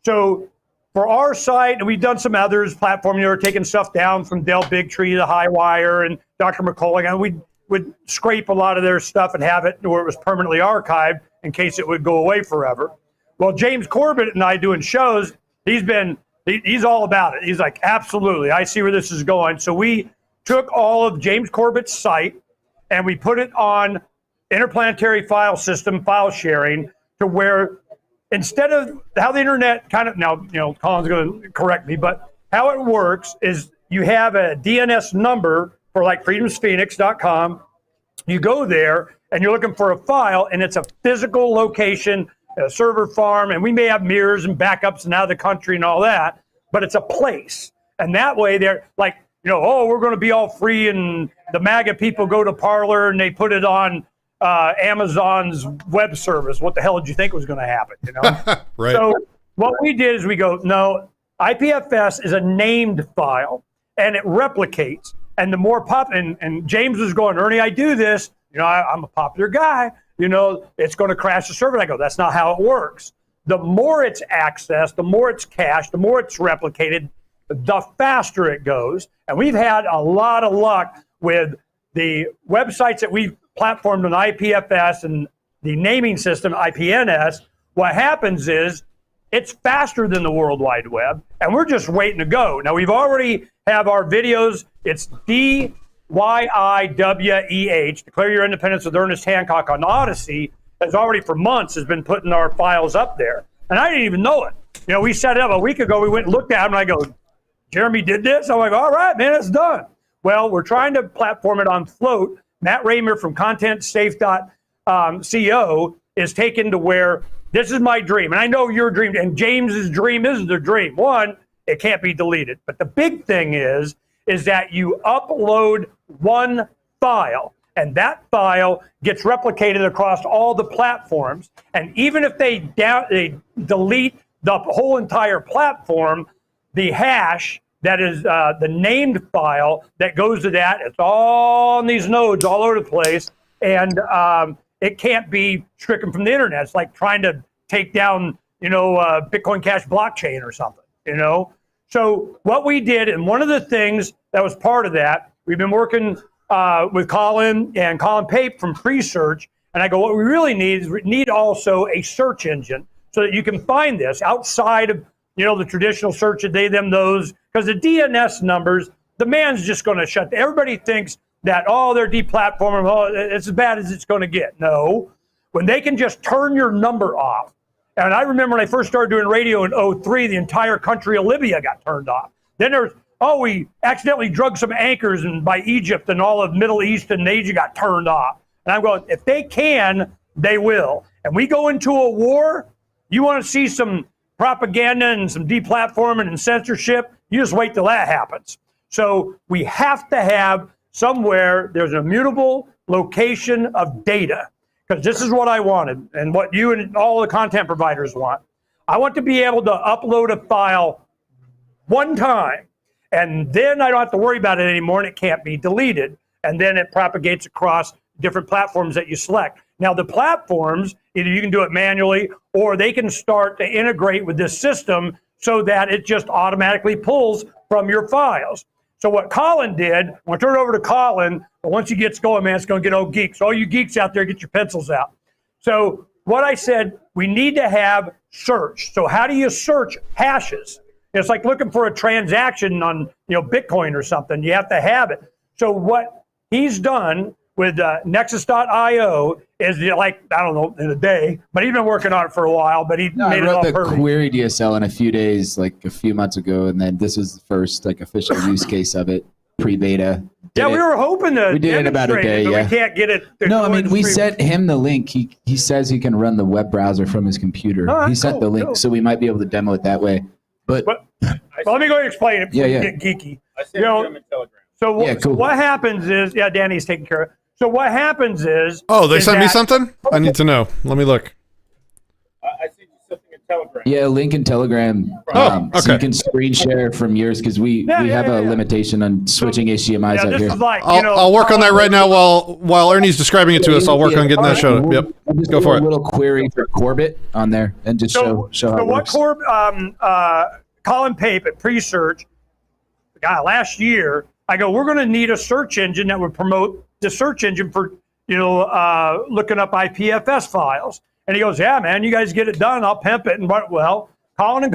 So for our site, and we've done some others, platform, you know, we're taking stuff down from Dell Bigtree, the Highwire, and Dr. McCullough, and we would scrape a lot of their stuff and have it where it was permanently archived in case it would go away forever. Well, James Corbett and I doing shows, he's been He's all about it. He's like, absolutely, I see where this is going. So we took all of James Corbett's site and we put it on interplanetary file system, file sharing, to where instead of how the internet kind of, now, Colin's going to correct me, but how it works is you have a DNS number for like freedomsphoenix.com. You go there and you're looking for a file, and it's a physical location, a server farm, and we may have mirrors and backups and out of the country and all that, but it's a place. And that way they're like, we're going to be all free, and the MAGA people go to Parler and they put it on Amazon's web service. What the hell did you think was going to happen? Right. So what we did is we go, no, IPFS is a named file and it replicates. And the more and James was going, Ernie, I do this. I'm a popular guy. It's going to crash the server. And I go, that's not how it works. The more it's accessed, the more it's cached, the more it's replicated, the faster it goes. And we've had a lot of luck with the websites that we've platformed on IPFS and the naming system, IPNS. What happens is it's faster than the World Wide Web, and we're just waiting to go. Now, we've already have our videos. It's DYIWEH, Declare Your Independence with Ernest Hancock on Odysee, has already for months has been putting our files up there. And I didn't even know it. We set it up a week ago. We went and looked at them, and I go, Jeremy did this? I'm like, all right, man, it's done. Well, we're trying to platform it on Float. Matt Raymer from ContentSafe.co is taken to where this is my dream. And I know your dream, and James's dream is the dream. One, it can't be deleted. But the big thing is that you upload one file, and that file gets replicated across all the platforms. And even if they delete the whole entire platform, the hash that is the named file that goes to that, it's all on these nodes all over the place, and it can't be stricken from the internet. It's like trying to take down, Bitcoin Cash blockchain or something, So what we did, and one of the things that was part of that, we've been working with Colin and Colin Pape from Presearch, and I go, what we really need is we need also a search engine so that you can find this outside of, the traditional search of they, them, those, because the DNS numbers, the man's just going to shut. Everybody thinks that, they're deplatforming, it's as bad as it's going to get. No, when they can just turn your number off. And I remember when I first started doing radio in 2003, the entire country of Libya got turned off. Then there's, we accidentally drugged some anchors by Egypt, and all of Middle East and Asia got turned off. And I'm going, if they can, they will. And we go into a war, you want to see some propaganda and some deplatforming and censorship, you just wait till that happens. So we have to have somewhere, there's an immutable location of data, because this is what I wanted and what you and all the content providers want. I want to be able to upload a file one time, and then I don't have to worry about it anymore, and it can't be deleted. And then it propagates across different platforms that you select. Now, the platforms, either you can do it manually, or they can start to integrate with this system so that it just automatically pulls from your files. So what Colin did, I'm going to turn it over to Colin, but once he gets going, man, it's going to get old geeks. All you geeks out there, get your pencils out. So what I said, we need to have search. So how do you search hashes? It's like looking for a transaction on Bitcoin or something. You have to have it. So what he's done with Nexus.io is I don't know, in a day, but he's been working on it for a while, but he made it all perfect. I wrote the query DSL in a few days, like a few months ago, and then this was the first official use case of it, pre-beta. We were hoping to we did it in about a day, but yeah. We can't get it. No, I mean, we sent him the link. He says he can run the web browser from his computer. He sent the link, so we might be able to demo it that way. But well, let me go ahead and explain it before you get geeky. I sent him in Telegram. So what happens is, Danny's taking care of it. So what happens is... Oh, they sent me something? I need to know. Let me look. I sent you something in Telegram. Yeah, link in Telegram. Okay. So you can screen share from yours, because we have a limitation on switching HDMIs out here. I'll work on that right now while Ernie's describing it to us. I'll work on getting that show. Yep. Just go for it. A little query for Corbett on there and just show how it works. Colin Pape at Presearch, last year, I go, we're going to need a search engine that would promote the search engine for, looking up IPFS files. And he goes, yeah, man, you guys get it done. I'll pimp it. And well, Colin,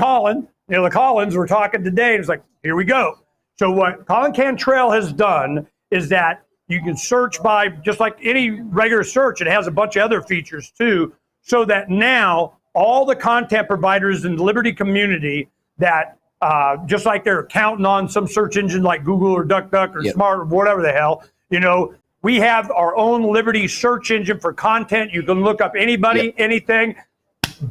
the Collins were talking today. It's like, here we go. So what Colin Cantrell has done is that you can search by just like any regular search. It has a bunch of other features too, so that now all the content providers in the Liberty community that just like they're counting on some search engine like Google or DuckDuck or Smart or whatever the hell, we have our own Liberty search engine for content. You can look up anybody, anything.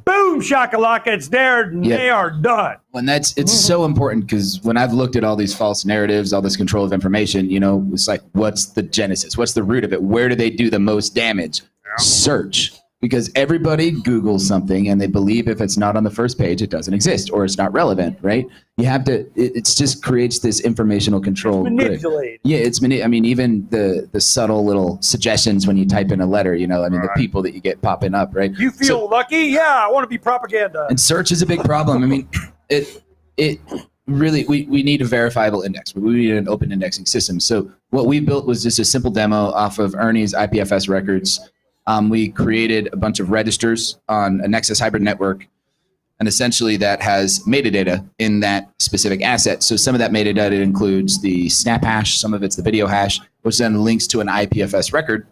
Boom, shakalaka, it's there. And they are done. And it's so important because when I've looked at all these false narratives, all this control of information, it's like, what's the genesis? What's the root of it? Where do they do the most damage? Search. Because everybody Googles something and they believe if it's not on the first page, it doesn't exist or it's not relevant, right? You have to, it just creates this informational control. It's manipulated. Yeah, I mean, even the subtle little suggestions when you type in a letter, the people that you get popping up, right? You feel lucky? Yeah, I want to be propaganda. And search is a big problem. I mean, it really, we need a verifiable index. We need an open indexing system. So what we built was just a simple demo off of Ernie's IPFS records. We created a bunch of registers on a Nexus hybrid network, and essentially that has metadata in that specific asset. So some of that metadata includes the snap hash, some of it's the video hash, which then links to an IPFS record.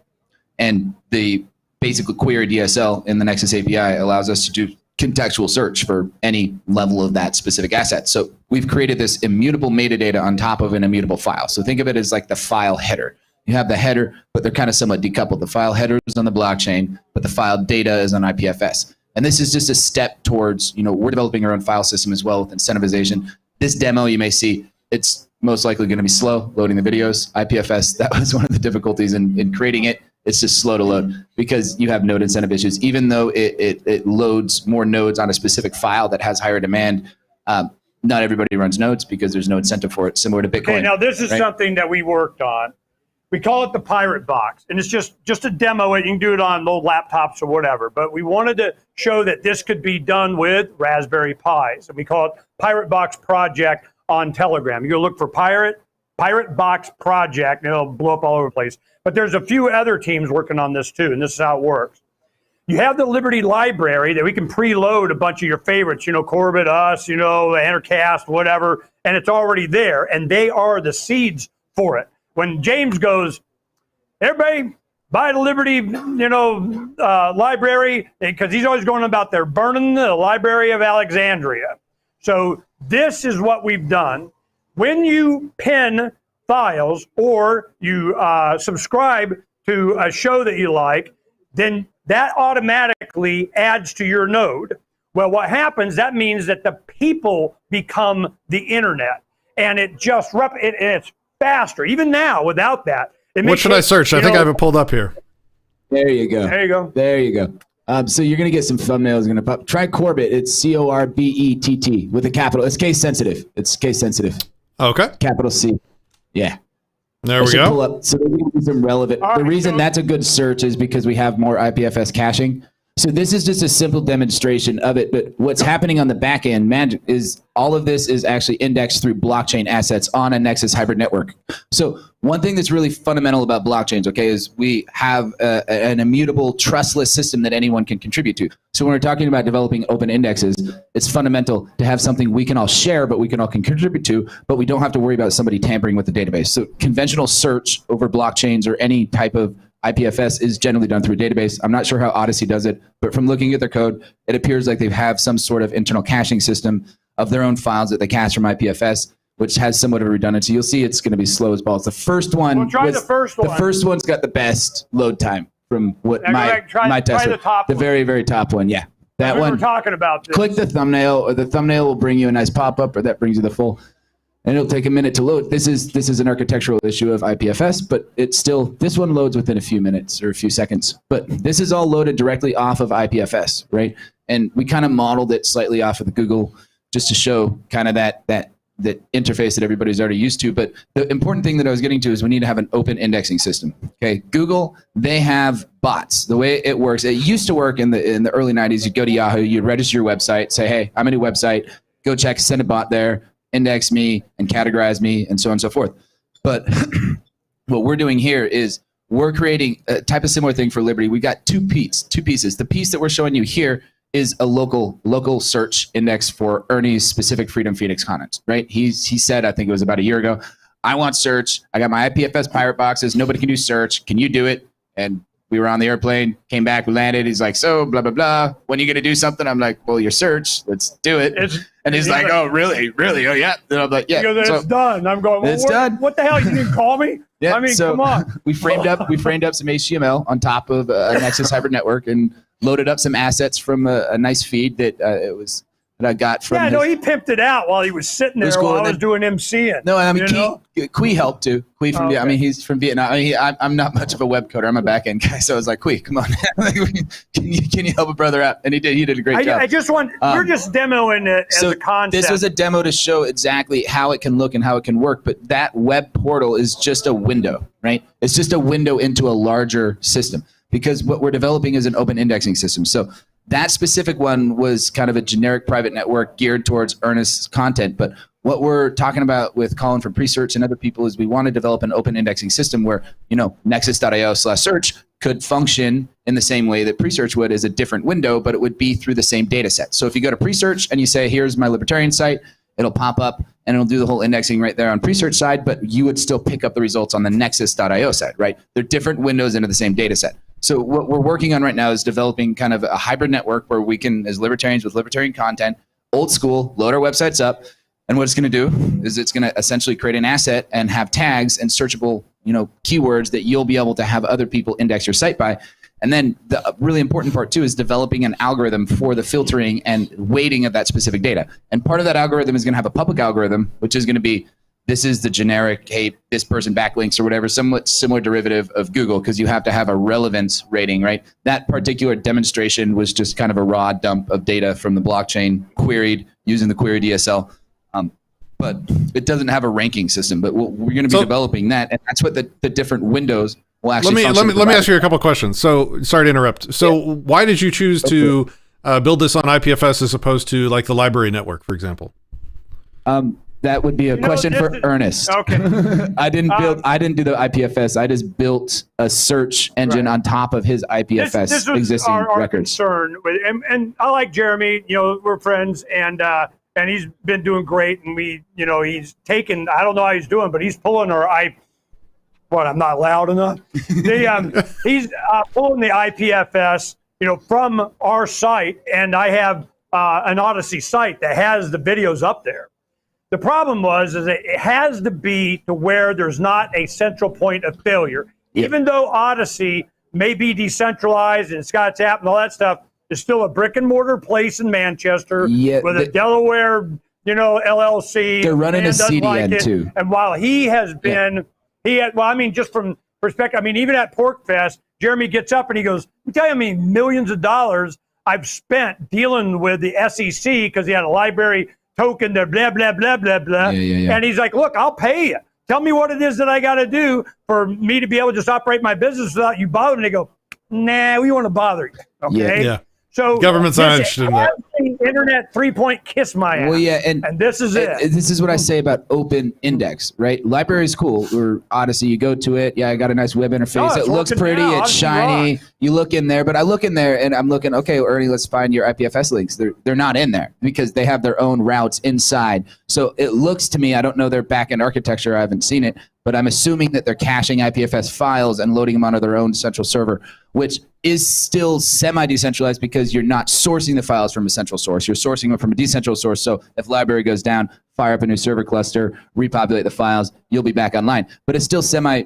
And the basic query DSL in the Nexus API allows us to do contextual search for any level of that specific asset. So we've created this immutable metadata on top of an immutable file. So think of it as like the file header. You have the header, but they're kind of somewhat decoupled. The file header is on the blockchain, but the file data is on IPFS. And this is just a step towards, we're developing our own file system as well with incentivization. This demo, you may see, it's most likely going to be slow loading the videos. IPFS, that was one of the difficulties in creating it. It's just slow to load because you have node incentive issues. Even though it loads more nodes on a specific file that has higher demand, not everybody runs nodes because there's no incentive for it, similar to Bitcoin. Okay, now this is something that we worked on. We call it the Pirate Box, and it's just a demo. You can do it on old laptops or whatever, but we wanted to show that this could be done with Raspberry Pis, and we call it Pirate Box Project on Telegram. You go look for Pirate Box Project, and it'll blow up all over the place. But there's a few other teams working on this too, and this is how it works. You have the Liberty library that we can preload a bunch of your favorites, Corbett, us, Anarchast, whatever, and it's already there, and they are the seeds for it. When James goes, everybody buy the Liberty, library, because he's always going about they're burning the Library of Alexandria. So this is what we've done. When you pin files or you subscribe to a show that you like, then that automatically adds to your node. Well, what happens, that means that the people become the internet. And it just, it's faster. Even now, without that. What should I search? I think I have it pulled up here. There you go. There you go. There you go. So you're going to get some thumbnails. Going to pop. Try Corbett. It's Corbett with a capital. It's case sensitive. It's case sensitive. Okay. Capital C. Yeah. There we go. Pull up. So there's going to be some relevant. The reason that's a good search is because we have more IPFS caching. So this is just a simple demonstration of it, but what's happening on the back end, magic, is all of this is actually indexed through blockchain assets on a Nexus hybrid network. So one thing that's really fundamental about blockchains, okay, is we have an immutable, trustless system that anyone can contribute to. So when we're talking about developing open indexes, it's fundamental to have something we can all share, but we can all contribute to, but we don't have to worry about somebody tampering with the database. So conventional search over blockchains or any type of IPFS is generally done through a database. I'm not sure how Odysee does it, but from looking at their code, it appears like they have some sort of internal caching system of their own files that they cache from IPFS, which has somewhat of a redundancy. You'll see it's going to be slow as balls. The first one, the first one's got the best load time from what my test. The very, very top one, yeah. That one. We're talking about this. Click the thumbnail, or the thumbnail will bring you a nice pop-up, or that brings you the full. And it'll take a minute to load. This is an architectural issue of IPFS, but it's still, this one loads within a few minutes or a few seconds. But this is all loaded directly off of IPFS, right? And we kind of modeled it slightly off of the Google just to show kind of that interface that everybody's already used to. But the important thing that I was getting to is we need to have an open indexing system. Okay, Google, they have bots. The way it works, it used to work in the early 90s. You'd go to Yahoo, you'd register your website, say, hey, I'm a new website, go check, send a bot there, index me and categorize me and so on and so forth. But what we're doing here is we're creating a type of similar thing for Liberty. We got two pieces. The piece that we're showing you here is a local search index for Ernie's specific Freedom Phoenix content, right? He said, I think it was about a year ago, I want search. I got my IPFS pirate boxes. Nobody can do search. Can you do it? And we were on the airplane, came back, we landed. He's like, so blah, blah, blah. When are you going to do something? I'm like, well, your search, let's do it. And he's like, oh, really? Really? Oh, yeah. And I'm like, yeah. He goes, it's done. I'm going, well, it's done. What the hell? You didn't call me? Yeah, I mean, so come on. we framed up some HTML on top of a Nexus hybrid network and loaded up some assets from a nice feed that I got from. Yeah, no, he pimped it out while he was sitting there while I was doing MCing. No, I mean, Kui helped too. Kui from, I mean, he's from Vietnam. I mean, I'm not much of a web coder. I'm a back end guy. So I was like, Kui, come on, can you help a brother out? And he did. He did a great job. I just want, we're just demoing it as a concept. This was a demo to show exactly how it can look and how it can work. But that web portal is just a window, right? It's just a window into a larger system because what we're developing is an open indexing system. So that specific one was kind of a generic private network geared towards earnest content. But what we're talking about with Colin from Presearch and other people is we want to develop an open indexing system where, nexus.io/search could function in the same way that Presearch would as a different window, but it would be through the same data set. So if you go to Presearch and you say, here's my libertarian site, it'll pop up and it'll do the whole indexing right there on Presearch side, but you would still pick up the results on the nexus.io side, right? They're different windows into the same data set. So what we're working on right now is developing kind of a hybrid network where we can, as libertarians with libertarian content, old school, load our websites up. And what it's going to do is it's going to essentially create an asset and have tags and searchable, keywords that you'll be able to have other people index your site by. And then the really important part too is developing an algorithm for the filtering and weighting of that specific data. And part of that algorithm is going to have a public algorithm, which is going to be, this is the generic, hey, this person backlinks or whatever, somewhat similar derivative of Google, because you have to have a relevance rating, right? That particular demonstration was just kind of a raw dump of data from the blockchain queried using the query DSL. But it doesn't have a ranking system, but we're going to be developing that. And that's what the different windows will actually let me ask you a couple of questions. So sorry to interrupt. So why did you choose to build this on IPFS as opposed to like the library network, for example? That would be a question for Ernest. Okay. I didn't do the IPFS. I just built a search engine on top of his IPFS this was existing our records. Concern with, and I like Jaimie. We're friends, and he's been doing great. And he's taken. I don't know how he's doing, but he's pulling our I'm not loud enough. He's pulling the IPFS, from our site, and I have an Odysee site that has the videos up there. The problem is it has to be to where there's not a central point of failure. Yep. Even though Odysee may be decentralized and it's got its app and all that stuff, it's still a brick and mortar place in Manchester with a Delaware, LLC. They're running a CDN too. And while he has been, just from perspective, even at PorkFest, Jaimie gets up and he goes, "I tell you, millions of dollars I've spent dealing with the SEC because he had a library token, the blah, blah, blah, blah, blah." Yeah. And he's like, "Look, I'll pay you. Tell me what it is that I got to do for me to be able to just operate my business without you bothering." And they go, "Nah, we want to bother you." Okay. Yeah. So government's not interested in that. Internet 3-point kiss my ass. Well, yeah, and this is it. This is what I say about open index, right? Library is cool. Or Odysee, you go to it. Yeah, I got a nice web interface. It looks pretty. It's shiny. Rock. You look in there, but I look in there and I'm looking. Okay, Ernie, let's find your IPFS links. They're not in there because they have their own routes inside. So it looks to me, I don't know their backend architecture. I haven't seen it, but I'm assuming that they're caching IPFS files and loading them onto their own central server, which is still semi-decentralized because you're not sourcing the files from a central source. You're sourcing them from a decentralized source. So if library goes down, fire up a new server cluster, repopulate the files, you'll be back online. But it's still semi,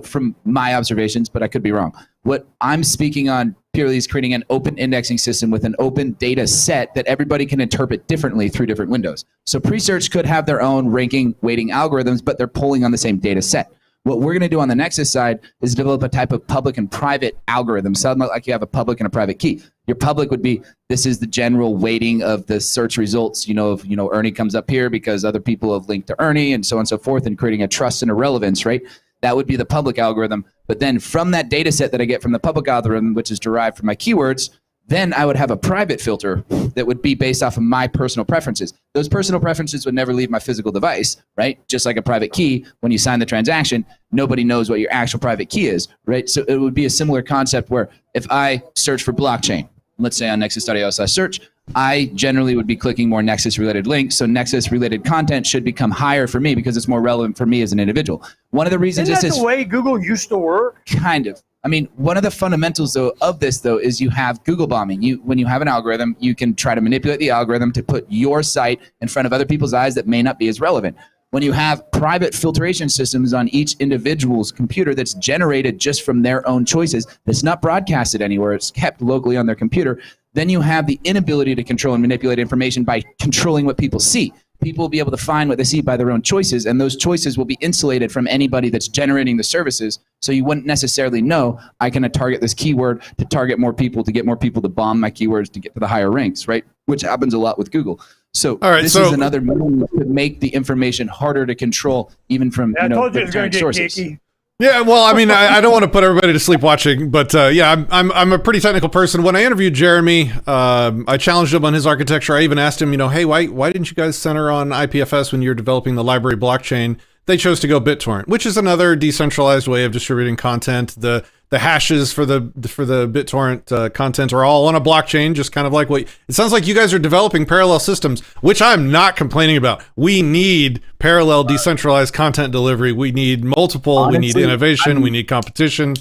from my observations, but I could be wrong. What I'm speaking on purely is creating an open indexing system with an open data set that everybody can interpret differently through different windows. So Presearch could have their own ranking, weighting algorithms, but they're pulling on the same data set. What we're going to do on the Nexus side is develop a type of public and private algorithm. Sound like you have a public and a private key. Your public would be, this is the general weighting of the search results. If Ernie comes up here because other people have linked to Ernie and so on and so forth, and creating a trust and a relevance, right? That would be the public algorithm. But then from that data set that I get from the public algorithm, which is derived from my keywords, then I would have a private filter that would be based off of my personal preferences. Those personal preferences would never leave my physical device, right? Just like a private key, when you sign the transaction, nobody knows what your actual private key is, right? So it would be a similar concept where if I search for blockchain, let's say on nexus.io/search, I generally would be clicking more Nexus-related links. So Nexus-related content should become higher for me because it's more relevant for me as an individual. One of the reasons Isn't that this the way Google used to work? kind of. I mean, one of the fundamentals though of this though is you have Google bombing. When you have an algorithm, you can try to manipulate the algorithm to put your site in front of other people's eyes that may not be as relevant. When you have private filtration systems on each individual's computer that's generated just from their own choices, that's not broadcasted anywhere, it's kept locally on their computer, then you have the inability to control and manipulate information by controlling what people see. People will be able to find what they see by their own choices, and those choices will be insulated from anybody that's generating the services. So you wouldn't necessarily know, I can target this keyword to target more people, to get more people to bomb my keywords to get to the higher ranks, right? Which happens a lot with Google. So this is another move to make the information harder to control, even from I told you it was going vegetarian to get sources. geeky. Yeah, well, I mean, I don't want to put everybody to sleep watching, but yeah, I'm a pretty technical person. When I interviewed Jaimie, I challenged him on his architecture. I even asked him, hey, why didn't you guys center on IPFS when you're developing the library blockchain? They chose to go BitTorrent, which is another decentralized way of distributing content. The hashes for the BitTorrent content are all on a blockchain, just kind of like what it sounds like you guys are developing parallel systems, which I'm not complaining about. We need parallel decentralized content delivery. We need multiple, honestly, we need innovation, we need competition.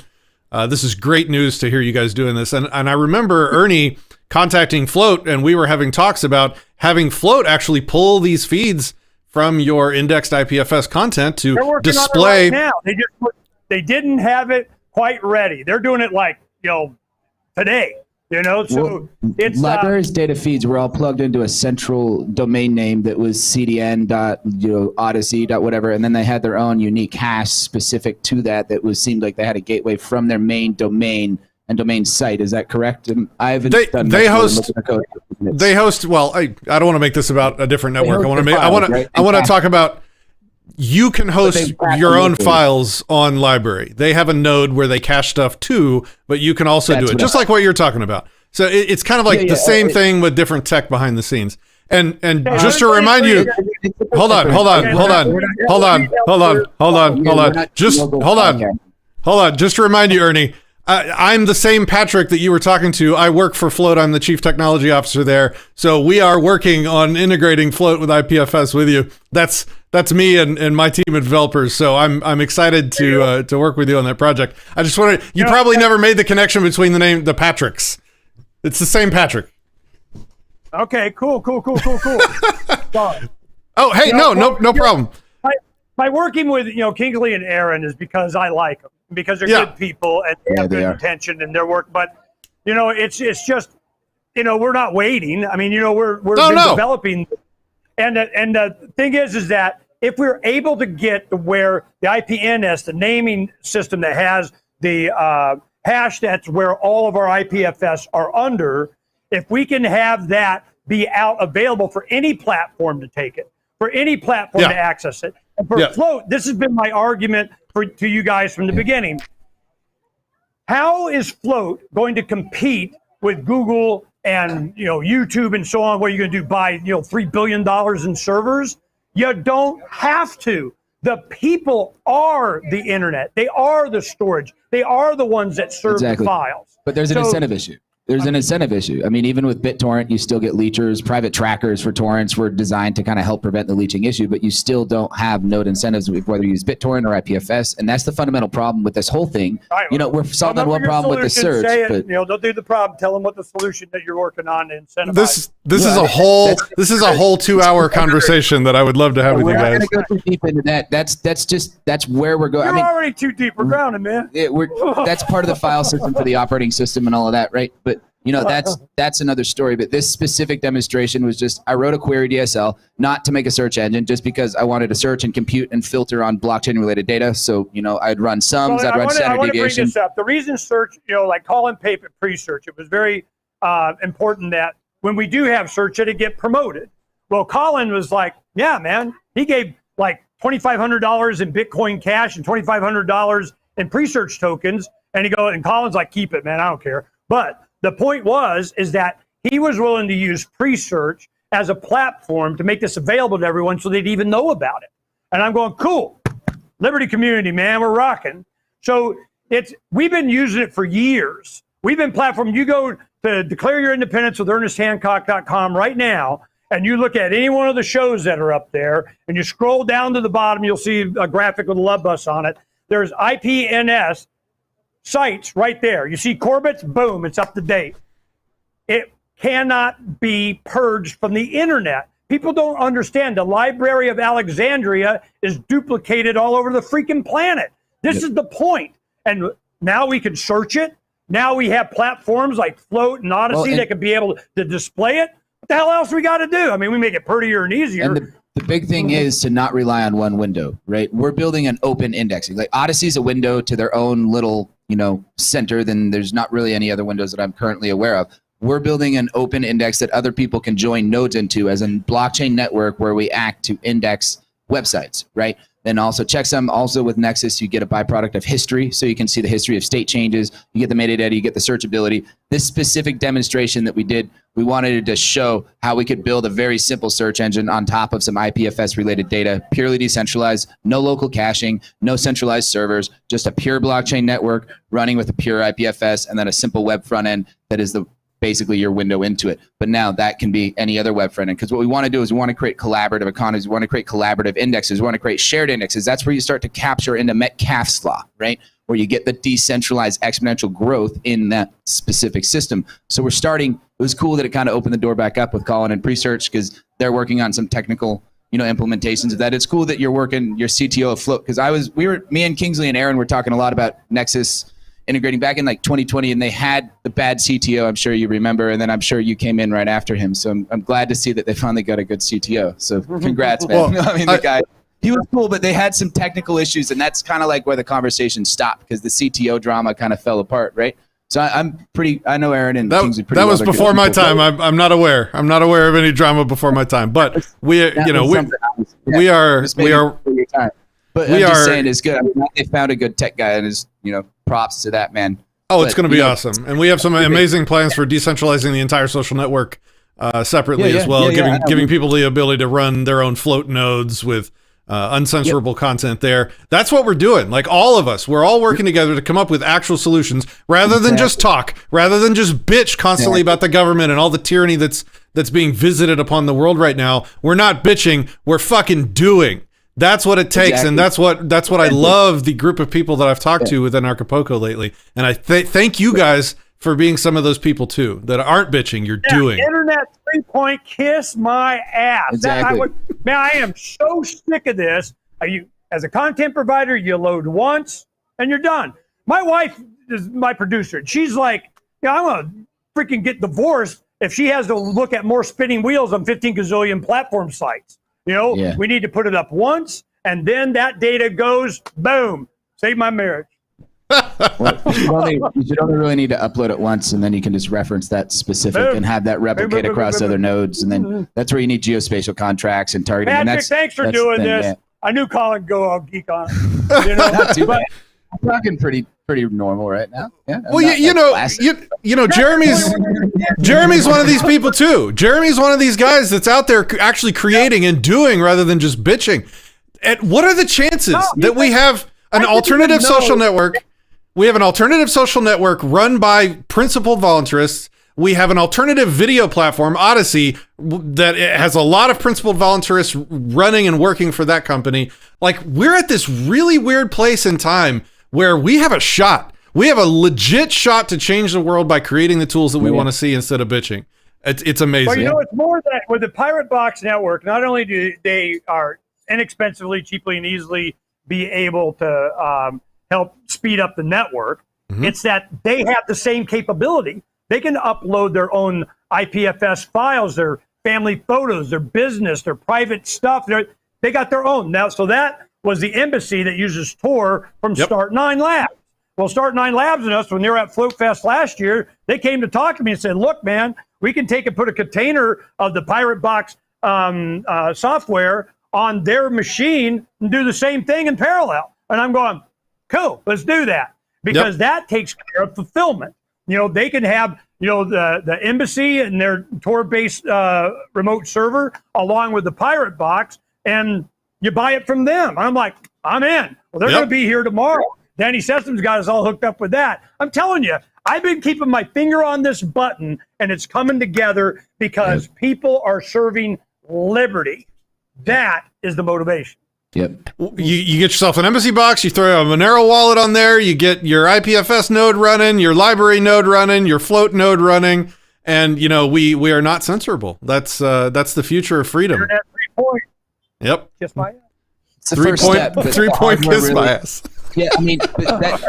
This is great news to hear you guys doing this. And I remember Earnie contacting Float, and we were having talks about having Float actually pull these feeds from your indexed IPFS content to display. On it right now. They didn't have it quite ready. They're doing it like, today, so it's libraries data feeds were all plugged into a central domain name that was cdn.odyssey. Whatever, and then they had their own unique hash specific to that seemed like they had a gateway from their main domain and domain site. Is that correct? I haven't done they host well, I don't want to make this about a different network. I want to talk about, you can host your own files on library. They have a node where they cache stuff too, but you can also do it just like what you're talking about. So it's kind of like the same thing with different tech behind the scenes. And just to remind you, hold on. Just to remind you, Earnie, I'm the same Patrick that you were talking to. I work for Float. I'm the chief technology officer there. So we are working on integrating Float with IPFS with you. That's me and my team of developers. So I'm excited to work with you on that project. I just wanted, you probably never made the connection between the Patricks. It's the same Patrick. Okay, cool. Oh, hey, no problem. By working with Kingsley and Aaron is because I like them, because they're good people and they have good intention in their work. But it's just we're not waiting. I mean we're developing, and the thing is that if we're able to get to where the IPNS, the naming system that has the hash, that's where all of our IPFS are under, if we can have that be available for any platform to take it, for any platform to access it. And for Float, this has been my argument to you guys from the beginning. How is Float going to compete with Google and YouTube and so on? What are you going to do? Buy $3 billion in servers? You don't have to. The people are the internet. They are the storage. They are the ones that serve the files. But there's an incentive issue. There's an incentive issue. I mean, even with BitTorrent, you still get leechers. Private trackers for torrents were designed to kind of help prevent the leeching issue, but you still don't have node incentives whether you use BitTorrent or IPFS, and that's the fundamental problem with this whole thing. Right. We're solving one problem with the search. But don't do the problem. Tell them what the solution that you're working on to incentivize. This is a whole 2-hour conversation that I would love to have with you guys. We're not going to go too deep into that. That's where we're going. You're already too deep. We're grounded, man. That's part of the file system for the operating system and all of that, right? But that's another story. But this specific demonstration was just, I wrote a query DSL, not to make a search engine, just because I wanted to search and compute and filter on blockchain related data. So, I'd run sums, I'd run standard deviation. I want to bring this up. The reason search, like Colin Pape pre-search, it was very important that when we do have search, that it get promoted. Well, Colin was like, yeah, man, he gave like $2,500 in Bitcoin Cash and $2,500 in pre-search tokens. And Colin's like, keep it, man, I don't care. But the point is that he was willing to use pre-search as a platform to make this available to everyone so they'd even know about it. And I'm going, cool, Liberty community, man, we're rocking. So we've been using it for years. We've been platform. You go to declare your independence with EarnestHancock.com right now, and you look at any one of the shows that are up there, and you scroll down to the bottom, you'll see a graphic with a love bus on it. There's IPNS sites right there. You see Corbett's, boom, it's up to date. It cannot be purged from the internet. People don't understand the Library of Alexandria is duplicated all over the freaking planet. This is the point. And now we can search it. Now we have platforms like Float and Odysee that can be able to display it. What the hell else we got to do? I mean, we make it prettier and easier. And the big thing is to not rely on one window, right? We're building an open indexing. Like Odyssee's a window to their own little, center. Then there's not really any other windows that I'm currently aware of. We're building an open index that other people can join nodes into as a blockchain network where we act to index websites, right? Then also checksum. Also with Nexus, you get a byproduct of history. So you can see the history of state changes. You get the metadata, you get the searchability. This specific demonstration that we did, we wanted to show how we could build a very simple search engine on top of some IPFS related data, purely decentralized, no local caching, no centralized servers, just a pure blockchain network running with a pure IPFS and then a simple web front end that is basically your window into it. But now that can be any other web front end. Because what we want to do is we want to create collaborative economies. We want to create collaborative indexes. We want to create shared indexes. That's where you start to capture into Metcalfe's law, right? Where you get the decentralized exponential growth in that specific system. So we're starting, it was cool that it kind of opened the door back up with Colin and Presearch because they're working on some technical implementations of that. It's cool that you're working your CTO afloat because me and Kingsley and Aaron were talking a lot about Nexus integrating back in like 2020, and they had the bad CTO, I'm sure you remember, and then I'm sure you came in right after him. So I'm glad to see that they finally got a good CTO. So congrats, man. Well, I mean, the guy, he was cool, but they had some technical issues, and that's kind of like where the conversation stopped because the CTO drama kind of fell apart, right? So I know Aaron and Kingsley pretty that well. was before my time. I'm not aware. I'm not aware of any drama before my time, but we are. But I'm just saying it's good. I mean, they found a good tech guy, and props to that, man. Oh, it's going to be awesome. And we have some amazing plans for decentralizing the entire social network separately as well, giving people the ability to run their own float nodes with uncensorable content there. That's what we're doing. Like all of us, we're all working together to come up with actual solutions rather than just talk, rather than just bitch constantly about the government and all the tyranny that's being visited upon the world right now. We're not bitching, we're fucking doing. That's what it takes, and that's what I love the group of people that I've talked to with Anarchapulco lately. And I thank you guys for being some of those people too that aren't bitching. You're doing. Internet 3-point kiss my ass. Exactly. I am so sick of this. As a content provider, you load once and you're done. My wife is my producer. And she's like, I'm gonna freaking get divorced if she has to look at more spinning wheels on 15 gazillion platform sites. We need to put it up once, and then that data goes, boom, save my marriage. You should only really need to upload it once, and then you can just reference that specific and have that replicate across other nodes, and then that's where you need geospatial contracts and targeting. Patrick, thanks for doing this. Yeah. I knew Colin go all geek on it. Not too bad. I'm talking pretty normal right now. Yeah. Well, Jeremy's one of these people too. Jeremy's one of these guys that's out there actually creating and doing rather than just bitching. And what are the chances that we have an alternative social network? We have an alternative social network run by principled voluntarists. We have an alternative video platform, Odysee, that has a lot of principled voluntarists running and working for that company. Like, we're at this really weird place in time where we have a shot. We have a legit shot to change the world by creating the tools that we want to see instead of bitching. It's amazing. Well, it's more that with the Pirate Box network, not only do they are inexpensively, cheaply, and easily be able to help speed up the network, it's that they have the same capability. They can upload their own IPFS files, their family photos, their business, their private stuff. They got their own. Now, so that was the embassy that uses Tor from Start9 Labs. Well, Start9 Labs and us, when they were at Float Fest last year, they came to talk to me and said, look, man, we can take and put a container of the Pirate Box software on their machine and do the same thing in parallel. And I'm going, cool, let's do that. Because that takes care of fulfillment. They can have, the embassy and their Tor-based remote server along with the Pirate Box, and you buy it from them. I'm like, I'm in. Well, they're going to be here tomorrow. Danny Sessoms got us all hooked up with that. I'm telling you, I've been keeping my finger on this button, and it's coming together because people are serving liberty. That is the motivation. Yep. You get yourself an embassy box, you throw a Monero wallet on there, you get your IPFS node running, your library node running, your float node running, and we are not censorable. That's the future of freedom. Internet 3 point. Yep. Kiss my ass. It's the first step. 3-point kiss my ass. Yeah, I mean, but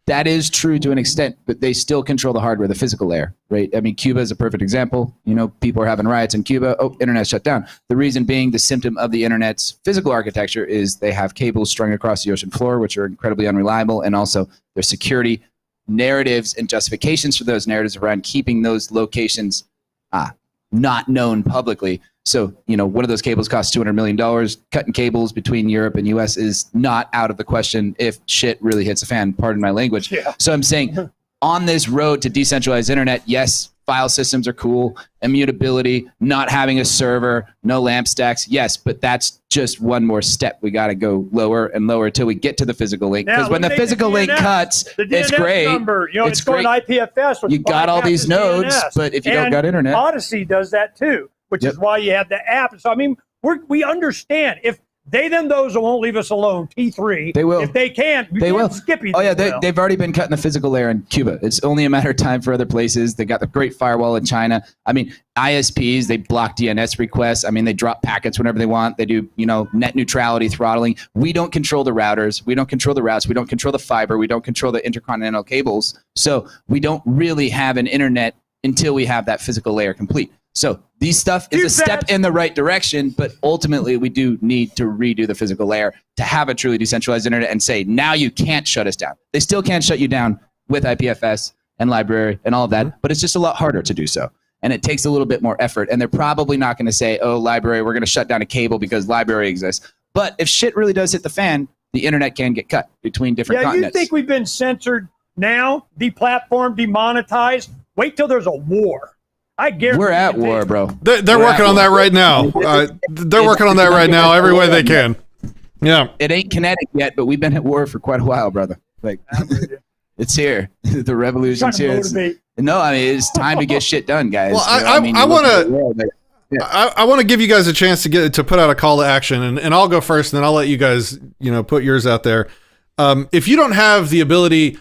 that is true to an extent, but they still control the hardware, the physical layer, right? I mean, Cuba is a perfect example. People are having riots in Cuba. Oh, internet shut down. The reason being the symptom of the internet's physical architecture is they have cables strung across the ocean floor, which are incredibly unreliable, and also their security narratives and justifications for those narratives around keeping those locations not known publicly. So, one of those cables costs $200 million. Cutting cables between Europe and US is not out of the question if shit really hits a fan, pardon my language. Yeah. So I'm saying on this road to decentralized internet, yes, file systems are cool, immutability, not having a server, no LAMP stacks, yes, but that's just one more step. We got to go lower and lower until we get to the physical link. Because when the physical link cuts, it's great. Number, it's going great. IPFS. You got all these nodes, but if you don't got internet. Odysee does that too, which is why you have the app. So, I mean, we understand. If they then those won't leave us alone, T3. They will. If they can't, they will. Skippy. Oh, yeah, they've already been cutting the physical layer in Cuba. It's only a matter of time for other places. They got the great firewall in China. I mean, ISPs, they block DNS requests. I mean, they drop packets whenever they want. They do, net neutrality throttling. We don't control the routers. We don't control the routes. We don't control the fiber. We don't control the intercontinental cables. So we don't really have an internet until we have that physical layer complete. So these stuff is a step in the right direction, but ultimately we do need to redo the physical layer to have a truly decentralized internet and say, now you can't shut us down. They still can't shut you down with IPFS and library and all of that, but it's just a lot harder to do so. And it takes a little bit more effort. And they're probably not going to say, oh, library, we're going to shut down a cable because library exists. But if shit really does hit the fan, the internet can get cut between different continents. You think we've been censored now, deplatformed, demonetized? Wait till there's a war. I guarantee we're at war, bro. They're working on that right now. They're working on that right now every way they can. Yeah. It ain't kinetic yet, but we've been at war for quite a while, brother. Like, it's here. The revolution's here. No, I mean, it's time to get shit done, guys. Well, I want to give you guys a chance to put out a call to action, and I'll go first, and then I'll let you guys, put yours out there. If you don't have the ability,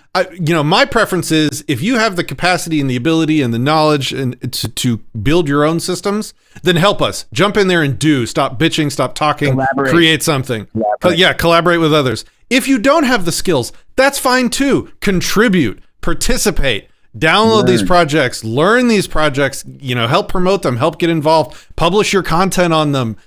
my preference is if you have the capacity and the ability and the knowledge and to build your own systems, then help us. Jump in there and stop bitching, stop talking, create something. Collaborate with others. If you don't have the skills, that's fine too. Contribute, participate, download these projects, learn these projects, help promote them, help get involved, publish your content on them.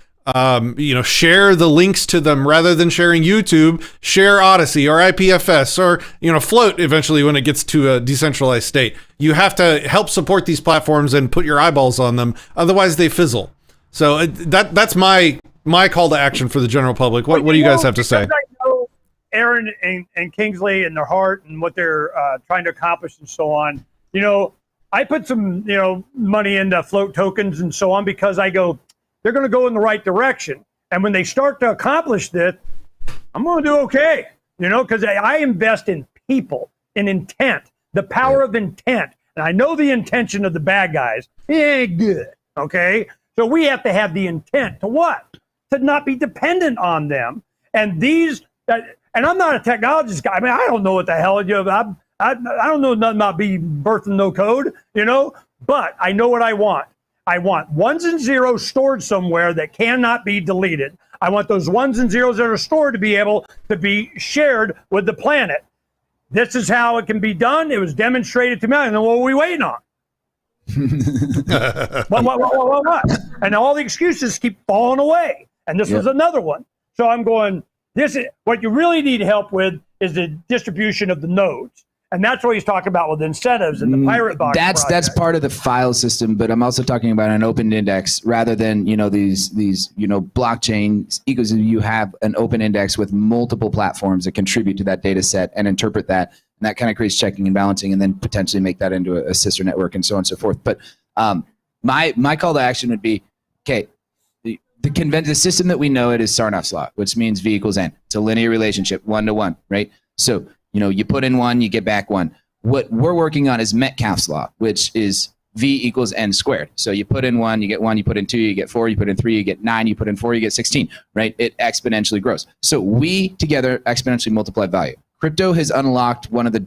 Share the links to them rather than sharing YouTube, share Odysee or IPFS or, Float eventually when it gets to a decentralized state. You have to help support these platforms and put your eyeballs on them. Otherwise they fizzle. So that's my call to action for the general public. What do you guys have to say? I know Aaron and Kingsley and their heart and what they're trying to accomplish and so on. I put some, money into float tokens and so on because I go, they're going to go in the right direction. And when they start to accomplish this, I'm going to do okay, because I invest in people, in intent, the power of intent. And I know the intention of the bad guys. It ain't good, okay? So we have to have the intent to what? To not be dependent on them. And and I'm not a technologist guy. I mean, I don't know what the hell I don't know nothing about being birthing no code, but I know what I want. I want ones and zeros stored somewhere that cannot be deleted. I want those ones and zeros that are stored to be able to be shared with the planet. This is how it can be done. It was demonstrated to me. And then what are we waiting on? What? And all the excuses keep falling away. And this was another one. So I'm going, what you really need help with is the distribution of the nodes. And that's what he's talking about with incentives and the pirate box. That's part of the file system, but I'm also talking about an open index rather than these blockchain ecosystem. You have an open index with multiple platforms that contribute to that data set and interpret that, and that kind of creates checking and balancing, and then potentially make that into a sister network and so on and so forth. But my call to action would be, okay, the system that we know it is Sarnoff's law, which means V equals N. It's a linear relationship, 1-to-1, right? So, you know, you put in 1, you get back 1. What we're working on is Metcalfe's law, which is V equals N squared. So you put in 1, you get 1, you put in 2, you get 4, you put in 3, you get 9, you put in 4, you get 16, right? It exponentially grows. So we together exponentially multiply value. Crypto has unlocked one of the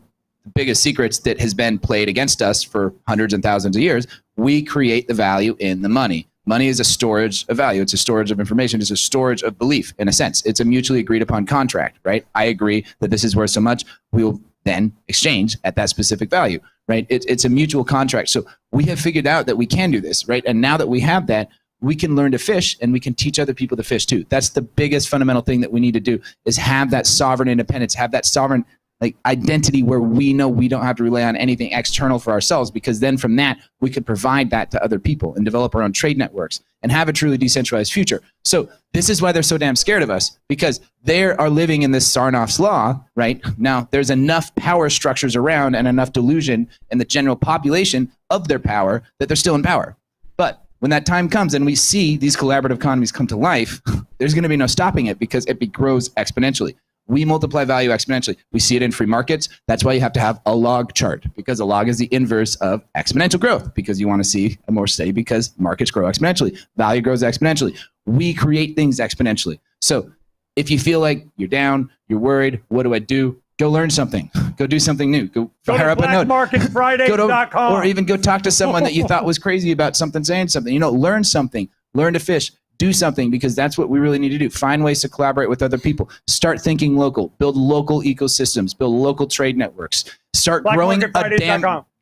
biggest secrets that has been played against us for hundreds and thousands of years. We create the value in the money. Money is a storage of value. It's a storage of information. It's a storage of belief, in a sense. It's a mutually agreed upon contract, right? I agree that this is worth so much. We will then exchange at that specific value, right? It's a mutual contract. So we have figured out that we can do this, right? And now that we have that, we can learn to fish and we can teach other people to fish too. That's the biggest fundamental thing that we need to do, is have that sovereign independence, have that sovereign like identity where we know we don't have to rely on anything external for ourselves, because then from that we could provide that to other people and develop our own trade networks and have a truly decentralized future. So this is why they're so damn scared of us, because they are living in this Sarnoff's law, right? Now there's enough power structures around and enough delusion in the general population of their power that they're still in power. But when that time comes and we see these collaborative economies come to life, there's going to be no stopping it, because it grows exponentially. We multiply value exponentially. We see it in free markets. That's why you have to have a log chart, because a log is the inverse of exponential growth, because you want to see a more steady, because markets grow exponentially. Value grows exponentially. We create things exponentially. So if you feel like you're down, you're worried, what do I do? Go learn something. Go do something new. Go fire up a node. BlackMarketFridays.com. Or even go talk to someone that you thought was crazy about something, saying something. You know, learn something. Learn to fish. Do something, because that's what we really need to do. Find ways to collaborate with other people. Start thinking local. Build local ecosystems. Build local trade networks. Start growing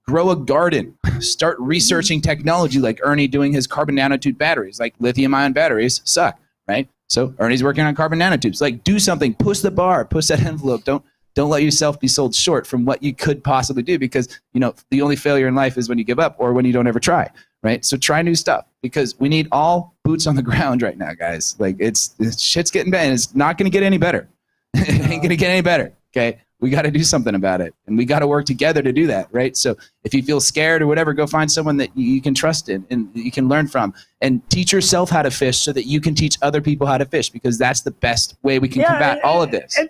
grow a garden. Start researching technology, like Earnie doing his carbon nanotube batteries. Like lithium-ion batteries suck, right? So Ernie's working on carbon nanotubes. Like, do something. Push the bar. Push that envelope. Don't let yourself be sold short from what you could possibly do, because, you know, the only failure in life is when you give up or when you don't ever try, right? So try new stuff, because we need all boots on the ground right now, guys. Like, it's shit's getting bad. It's not going to get any better. It ain't going to get any better, okay? We got to do something about it, and we got to work together to do that, right? So if you feel scared or whatever, go find someone that you can trust in and you can learn from, and teach yourself how to fish so that you can teach other people how to fish, because that's the best way we can combat all of this. And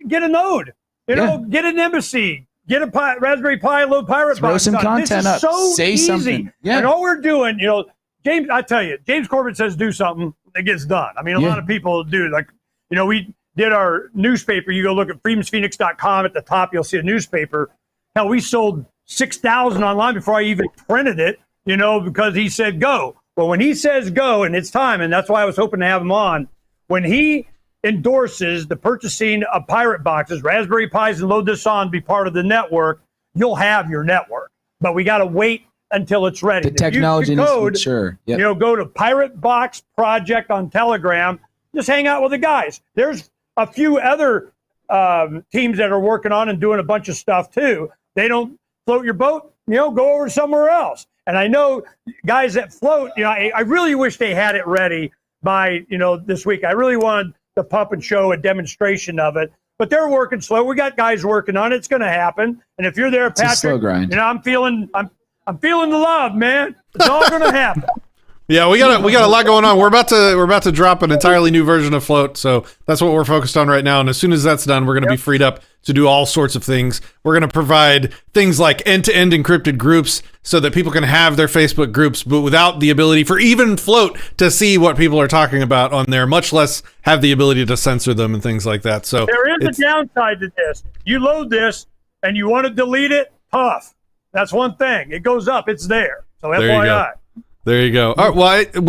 get a node, you know, get an embassy, get a Raspberry Pi low pirate box. Throw some content this is up. So Say easy. something. Yeah. And all we're doing, you know, James, I tell you, James Corbett says do something, it gets done. I mean, a lot of people do. Like, you know, we did our newspaper. You go look at freedomsphoenix.com. At the top, you'll see a newspaper. Hell, we sold 6,000 online before I even printed it, you know, because he said go. Well, when he says go, and it's time, and that's why I was hoping to have him on, when he endorses the purchasing of pirate boxes, Raspberry Pis, and load this on to be part of the network, you'll have your network. But we got to wait until it's ready. The technology needs to mature. You know, go to Pirate Box Project on Telegram. Just hang out with the guys. There's a few other teams that are working on and doing a bunch of stuff too. They don't float your boat, you know, go over somewhere else. And I know guys that float, you know, I really wish they had it ready by, you know, this week. I really wanted to pump and show a demonstration of it, but they're working slow. We got guys working on it. It's going to happen. And if you're there, Patrick, a slow grind. you know, I'm feeling the love, man. It's all going to happen. Yeah, we got a lot going on. We're about to drop an entirely new version of Float, so that's what we're focused on right now. And as soon as that's done, we're going to be freed up to do all sorts of things. We're going to provide things like end-to-end encrypted groups so that people can have their Facebook groups, but without the ability for even Float to see what people are talking about on there, much less have the ability to censor them and things like that. So there is a downside to this. You load this and you want to delete it, tough. That's one thing. It goes up. It's there. So there FYI. you go. There you go. All right, well,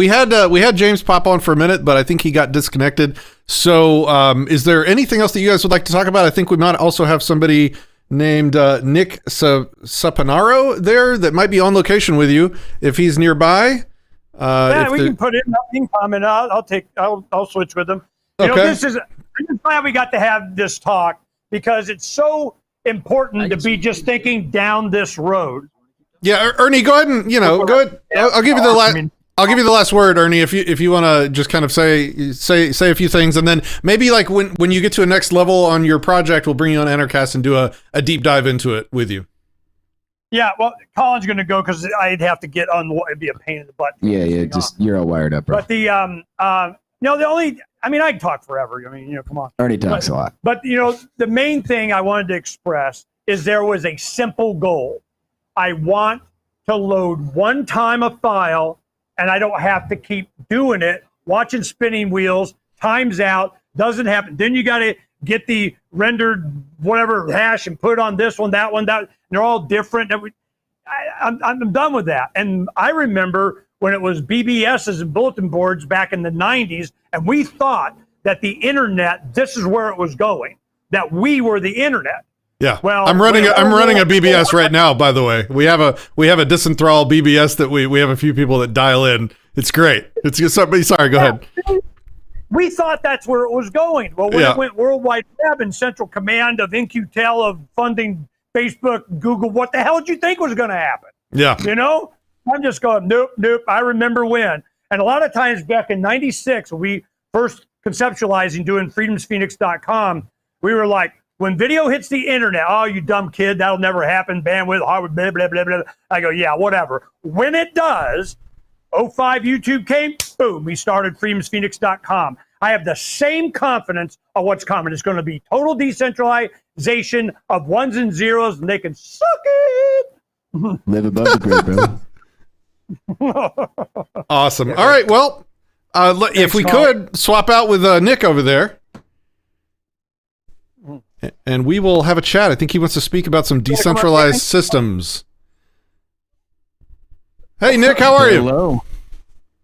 we had James pop on for a minute, but I think he got disconnected. So is there anything else that you guys would like to talk about? I think we might also have somebody named Nick Sapanaro there that might be on location with you if he's nearby. Yeah, we can put in nothing comment. I'll switch with them. You know, I'm just glad we got to have this talk, because it's so important to be just thinking down this road. Yeah, Ernie, go ahead and go ahead. I'll give you the last. I'll give you the last word, Ernie. If you want to just kind of say a few things, and then maybe like when you get to a next level on your project, we'll bring you on Anarchast and do a deep dive into it with you. Yeah, well, Colin's going to go because I'd have to get on. It'd be a pain in the butt. Yeah, just you're all wired up, bro. But the I can talk forever. Come on. Ernie talks a lot. But, the main thing I wanted to express is there was a simple goal. I want to load one time a file, and I don't have to keep doing it, watching spinning wheels, times out, doesn't happen. Then you got to get the rendered whatever hash and put it on this one, that one, that. And they're all different. I'm done with that. And I remember when it was BBSs and bulletin boards back in the 90s, and we thought that the internet, this is where it was going, that we were the internet. Yeah. Well, I'm running a BBS right now, by the way. We have a Disenthrall BBS that we have a few people that dial in. It's great. It's just somebody. Sorry, go ahead. We thought that's where it was going. Well, when it went Worldwide Web and Central Command of InQtel of funding Facebook, Google, what the hell did you think was going to happen? Yeah. I'm just going, nope. I remember when. And a lot of times back in 96, when we first conceptualizing doing freedomsphoenix.com, we were like, when video hits the internet, oh, you dumb kid, that'll never happen. Bandwidth, hardware, blah, blah, blah, blah. I go, yeah, whatever. When it does, 05 YouTube came, boom, we started freedomsphoenix.com. I have the same confidence of what's coming. It's going to be total decentralization of ones and zeros, and they can suck it. Live above the grid, bro. Awesome. All right, well, if we could swap out with Nick over there. And we will have a chat. I think he wants to speak about some decentralized systems. Hey, Nick, how are you? Hello.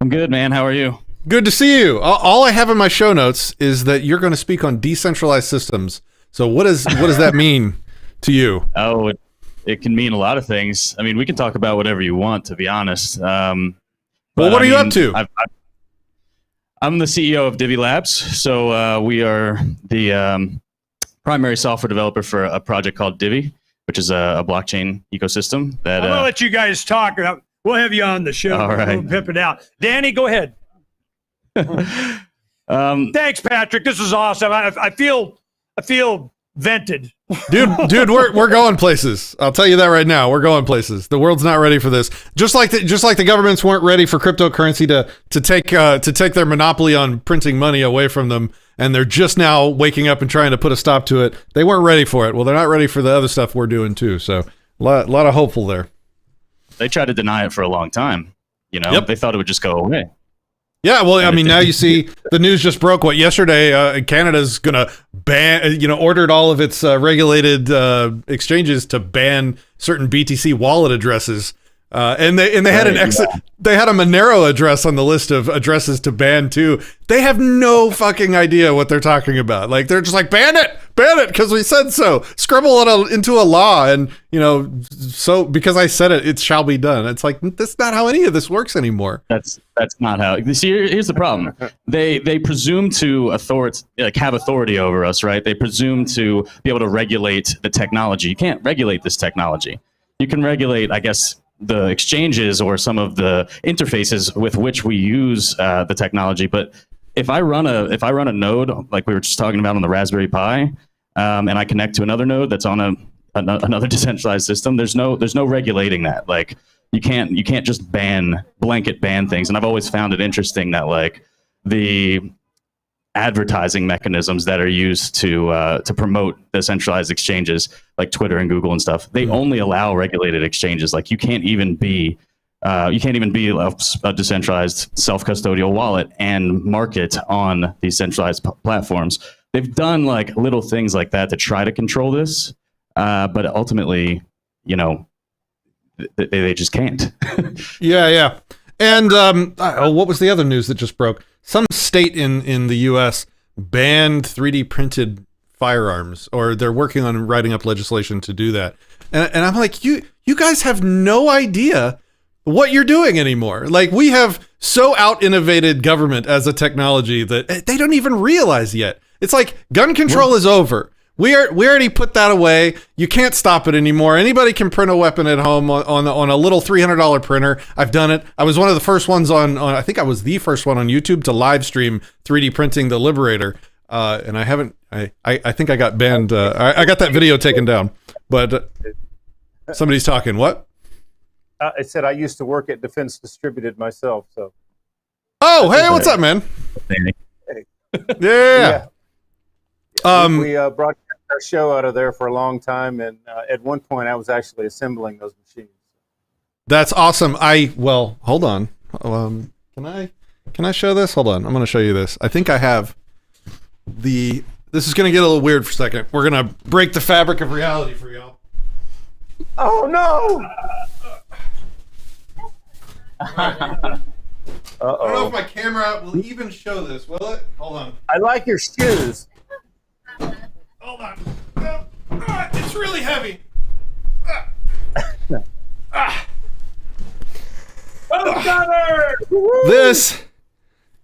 I'm good, man. How are you? Good to see you. All I have in my show notes is that you're going to speak on decentralized systems. So what does that mean to you? Oh, it can mean a lot of things. I mean, we can talk about whatever you want, to be honest. Well, what are you up to? I'm the CEO of Divi Labs. So we are the primary software developer for a project called Divi, which is a blockchain ecosystem. That I'm going to let you guys talk. We'll have you on the show. All right. We'll pimp it out. Danny, go ahead. Thanks, Patrick. This is awesome. I feel vented. Dude, we're going places. I'll tell you that right now. We're going places. The world's not ready for this. Just like the governments weren't ready for cryptocurrency to take their monopoly on printing money away from them, and they're just now waking up and trying to put a stop to it. They weren't ready for it. Well, they're not ready for the other stuff we're doing too. So a lot of hopeful there. They tried to deny it for a long time. They thought it would just go away. Yeah, well, I mean, now you see the news just broke. Yesterday? Canada's gonna ban, ordered all of its regulated exchanges to ban certain BTC wallet addresses, and they had they had a Monero address on the list of addresses to ban too. They have no fucking idea what they're talking about. Like they're just like ban it because we said so. Scribble it into a law, and so because I said it, it shall be done. It's like that's not how any of this works anymore. That's not how. See, here's the problem. They presume to have authority over us, right? They presume to be able to regulate the technology. You can't regulate this technology. You can regulate, I guess, the exchanges or some of the interfaces with which we use the technology. But if I run a node like we were just talking about on the Raspberry Pi, and I connect to another node that's on another decentralized system, there's no regulating that. Like you can't just blanket ban things. And I've always found it interesting that like the advertising mechanisms that are used to promote decentralized exchanges like Twitter and Google and stuff, they only allow regulated exchanges. Like you can't even be a decentralized self-custodial wallet and market on these centralized platforms. They've done like little things like that to try to control this, but ultimately, they just can't. Yeah. And what was the other news that just broke? Some state in the U.S. banned 3D printed firearms, or they're working on writing up legislation to do that. And I'm like, you guys have no idea what you're doing anymore. Like we have so out-innovated government as a technology that they don't even realize yet. It's like gun control is over. We already put that away. You can't stop it anymore. Anybody can print a weapon at home on a little $300 printer. I've done it. I was one of the first ones on I think I was the first one on YouTube to live stream 3D printing the Liberator. And I haven't. I think I got banned. I got that video taken down. But somebody's talking. What? I said I used to work at Defense Distributed myself. So. Oh, hey, what's up, man? Yeah. We broadcast our show out of there for a long time, and at one point I was actually assembling those machines. That's awesome. Hold on. Can I show this? Hold on. I'm going to show you this. I think I have this is going to get a little weird for a second. We're going to break the fabric of reality for y'all. Oh no! I don't know if my camera will even show this, will it? Hold on. I like your shoes. Hold on. It's really heavy. This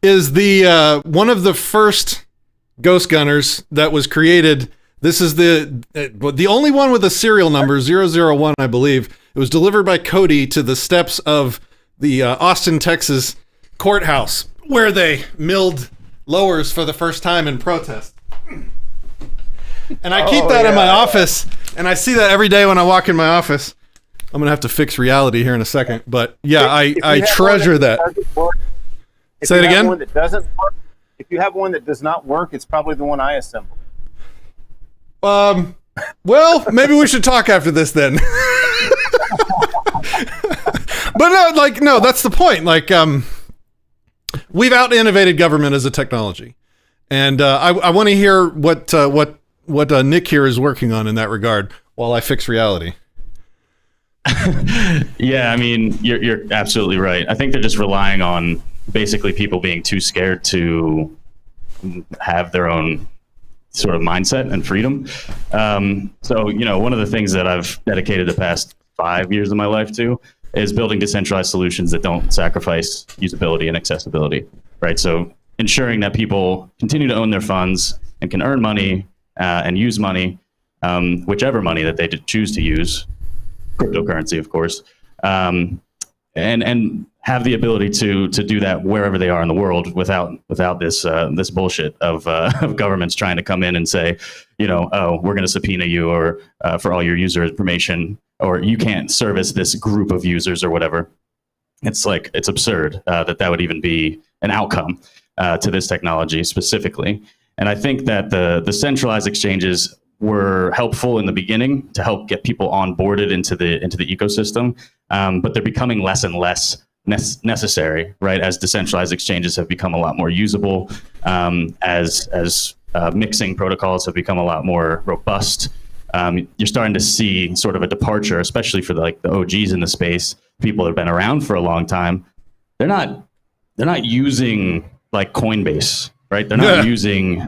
is the one of the first ghost gunners that was created. This is the only one with a serial number 001, I believe. It was delivered by Cody to the steps of the Austin, Texas courthouse, where they milled lowers for the first time in protest. And I keep that in my office, and I see that every day when I walk in my office. I'm going to have to fix reality here in a second, but yeah, I treasure that. Say it again? If you have one that does not work, it's probably the one I assembled. Well, maybe we should talk after this then. But no, that's the point. Like, we've out-innovated government as a technology. And I want to hear what Nick here is working on in that regard while I fix reality. Yeah, I mean, you're absolutely right. I think they're just relying on basically people being too scared to have their own sort of mindset and freedom. So, one of the things that I've dedicated the past 5 years of my life to is building decentralized solutions that don't sacrifice usability and accessibility, right? So ensuring that people continue to own their funds and can earn money and use money, whichever money that they choose to use, cryptocurrency, of course, and have the ability to do that wherever they are in the world without this bullshit of governments trying to come in and say, oh, we're going to subpoena you or for all your user information, or you can't service this group of users or whatever. It's absurd that would even be an outcome to this technology specifically. And I think that the centralized exchanges were helpful in the beginning to help get people onboarded into the ecosystem, but they're becoming less and less necessary, right? As decentralized exchanges have become a lot more usable, as mixing protocols have become a lot more robust. You're starting to see sort of a departure, especially for the OGs in the space, people that have been around for a long time. They're not using like Coinbase, right? They're not using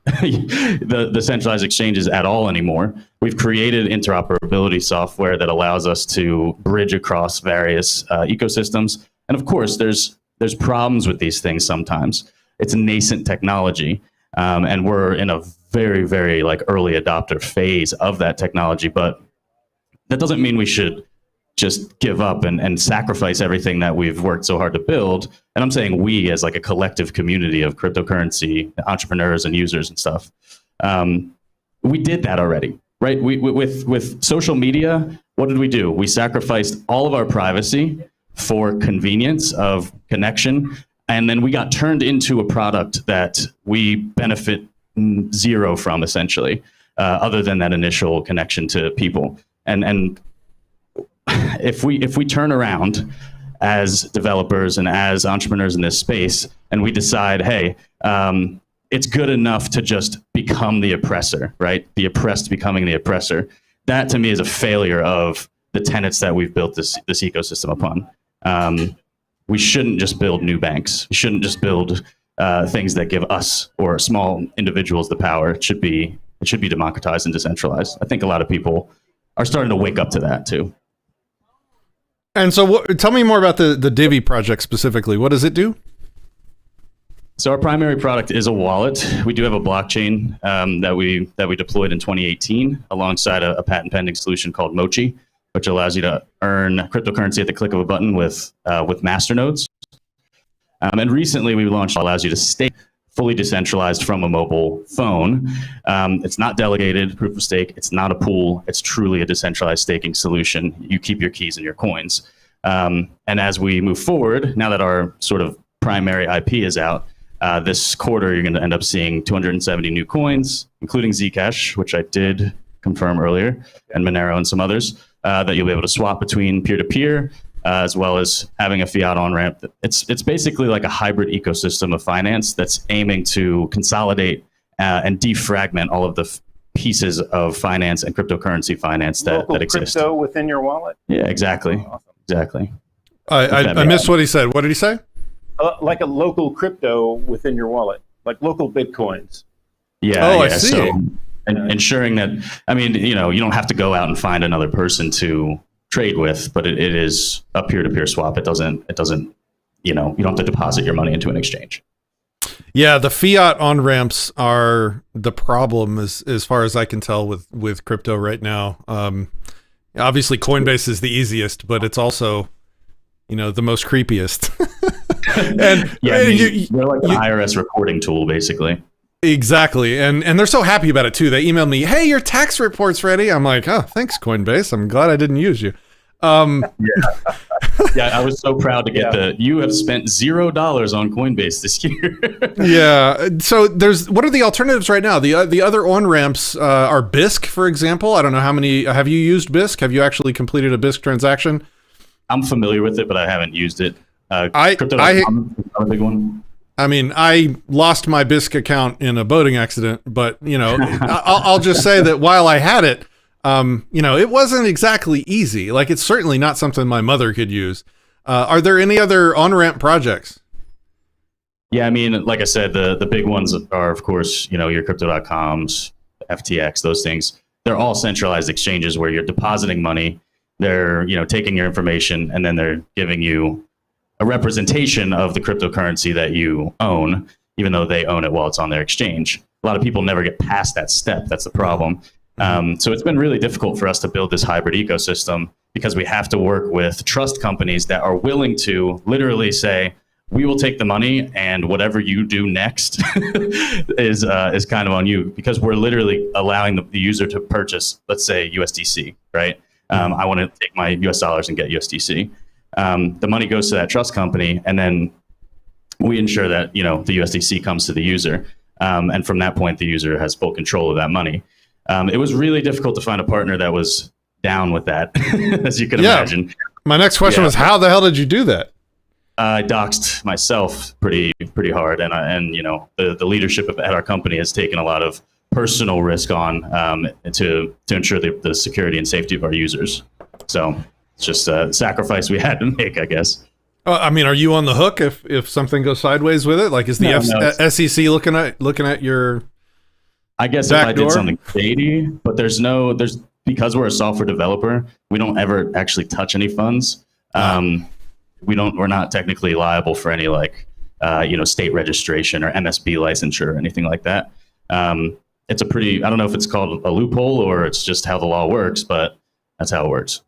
the centralized exchanges at all anymore. We've created interoperability software that allows us to bridge across various ecosystems. And of course, there's problems with these things sometimes. It's a nascent technology, and we're in a very, very early adopter phase of that technology. But that doesn't mean we should just give up and sacrifice everything that we've worked so hard to build. And I'm saying we as a collective community of cryptocurrency entrepreneurs and users and stuff. We did that already, right? With social media, what did we do? We sacrificed all of our privacy for convenience of connection. And then we got turned into a product that we benefit zero from, essentially, other than that initial connection to people. And if we turn around as developers and as entrepreneurs in this space and we decide, hey, it's good enough to just become the oppressor, right? The oppressed becoming the oppressor. That to me is a failure of the tenets that we've built this ecosystem upon. We shouldn't just build new banks. We shouldn't just build things that give us or small individuals the power. It should be democratized and decentralized. I think a lot of people are starting to wake up to that too. And so tell me more about the Divi project specifically. What does it do? So our primary product is a wallet. We do have a blockchain that we deployed in 2018 alongside a patent pending solution called Mochi, which allows you to earn cryptocurrency at the click of a button with masternodes. And recently we launched allows you to stake fully decentralized from a mobile phone. It's not delegated proof of stake. It's not a pool. It's truly a decentralized staking solution. You keep your keys and your coins. And as we move forward, now that our sort of primary IP is out, This quarter, you're going to end up seeing 270 new coins, including Zcash, which I did confirm earlier, and Monero and some others that you'll be able to swap between peer-to-peer, as well as having a fiat on-ramp. It's basically like a hybrid ecosystem of finance that's aiming to consolidate and defragment all of the pieces of finance and cryptocurrency finance that exist. Crypto within your wallet? Yeah, exactly. Oh, awesome. Exactly. I missed what he said. What did he say? Like a local crypto within your wallet, like local Bitcoins. Yeah. Oh, yeah. I see. So, and ensuring that, I mean, you don't have to go out and find another person to trade with, but it is a peer-to-peer swap. It doesn't, you don't have to deposit your money into an exchange. Yeah, the fiat on ramps are the problem as far as I can tell with crypto right now. Obviously Coinbase is the easiest, but it's also, the most creepiest. And yeah, they're like an IRS reporting tool, basically. Exactly. And they're so happy about it too. They emailed me, "Hey, your tax report's ready." I'm like, "Oh, thanks, Coinbase. I'm glad I didn't use you." Yeah, I was so proud to get you have spent $0 on Coinbase this year. Yeah. So what are the alternatives right now? The other on ramps are BISC, for example. I don't know how many. Have you used BISC? Have you actually completed a BISC transaction? I'm familiar with it, but I haven't used it. Crypto.com is a big one. I mean, I lost my BISC account in a boating accident, but I'll just say that while I had it, it wasn't exactly easy. Like, it's certainly not something my mother could use. Are there any other on-ramp projects? Yeah, I mean, like I said, the big ones are, of course, your crypto.coms, FTX, those things. They're all centralized exchanges where you're depositing money. They're, taking your information, and then they're giving you a representation of the cryptocurrency that you own, even though they own it while it's on their exchange. A lot of people never get past that step. That's the problem. So it's been really difficult for us to build this hybrid ecosystem because we have to work with trust companies that are willing to literally say, we will take the money and whatever you do next is kind of on you, because we're literally allowing the user to purchase, let's say, USDC, right? I want to take my US dollars and get USDC. The money goes to that trust company, and then we ensure that the USDC comes to the user, and from that point, the user has full control of that money. It was really difficult to find a partner that was down with that, as you can imagine. My next question was, how the hell did you do that? I doxed myself pretty hard, and the leadership at our company has taken a lot of personal risk on to ensure the security and safety of our users. So it's just a sacrifice we had to make, I guess. I mean, are you on the hook if something goes sideways with it? Like, is the SEC looking at your? I guess if I did something shady, but because we're a software developer, we don't ever actually touch any funds. We're not technically liable for any state registration or MSB licensure or anything like that. It's I don't know if it's called a loophole or it's just how the law works, but that's how it works.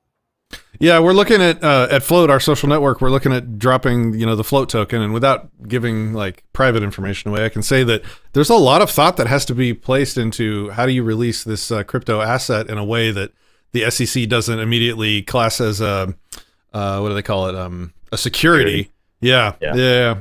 Yeah, we're looking at Float, our social network. We're looking at dropping, the Float token, and without giving private information away, I can say that there's a lot of thought that has to be placed into how do you release this crypto asset in a way that the SEC doesn't immediately class as a what do they call it? A security. Yeah.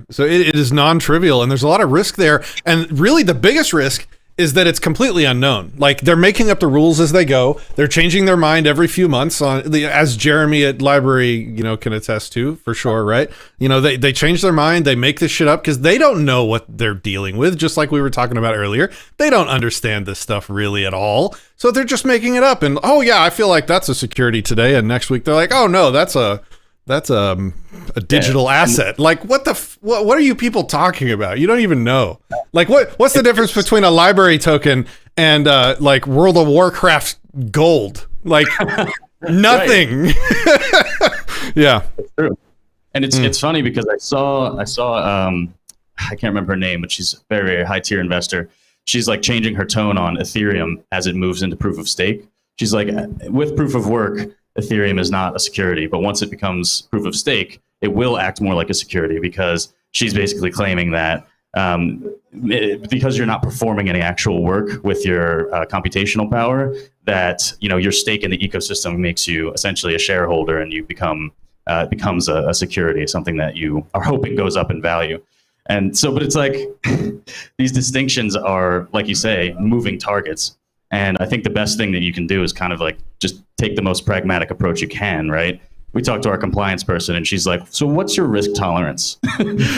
So it is non-trivial, and there's a lot of risk there. And really, the biggest risk is that it's completely unknown. Like, they're making up the rules as they go. They're changing their mind every few months as Jeremy at Library, can attest to, for sure, right? They change their mind, they make this shit up because they don't know what they're dealing with, just like we were talking about earlier. They don't understand this stuff really at all. So they're just making it up, and oh yeah, I feel like that's a security today, and next week they're like, oh no, that's a digital asset. Like, what are you people talking about? You don't even know. Like, what's the difference between a library token and World of Warcraft gold? Like, nothing. Yeah, it's true. And it's funny because I saw I can't remember her name, but she's a very, very high tier investor. She's changing her tone on Ethereum as it moves into proof of stake. She's like, with proof of work, Ethereum is not a security, but once it becomes proof of stake, it will act more like a security, because she's basically claiming that because you're not performing any actual work with your computational power, that your stake in the ecosystem makes you essentially a shareholder, and you becomes a security, something that you are hoping goes up in value. And so, but it's like these distinctions are, like you say, moving targets. And I think the best thing that you can do is kind of like just take the most pragmatic approach you can, right? We talked to our compliance person and she's like, so what's your risk tolerance?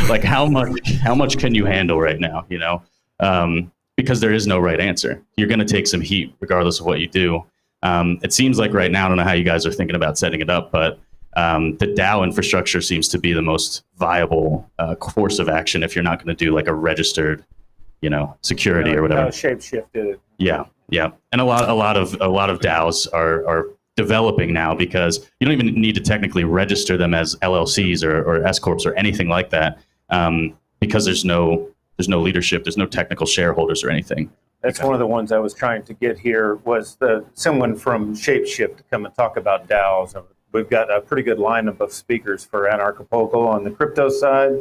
Like how much can you handle right now? You know, because there is no right answer. You're going to take some heat regardless of what you do. It seems like right now, I don't know how you guys are thinking about setting it up, but the DAO infrastructure seems to be the most viable course of action if you're not going to do like a registered, you know, security or whatever. Shape-shifted. Yeah, yeah, and a lot of DAOs are developing now because you don't even need to technically register them as LLCs or S corps or anything like that, because there's no leadership, there's no technical shareholders or anything. That's one of the ones I was trying to get here was someone from Shapeshift to come and talk about DAOs. We've got a pretty good lineup of speakers for Anarchapulco on the crypto side,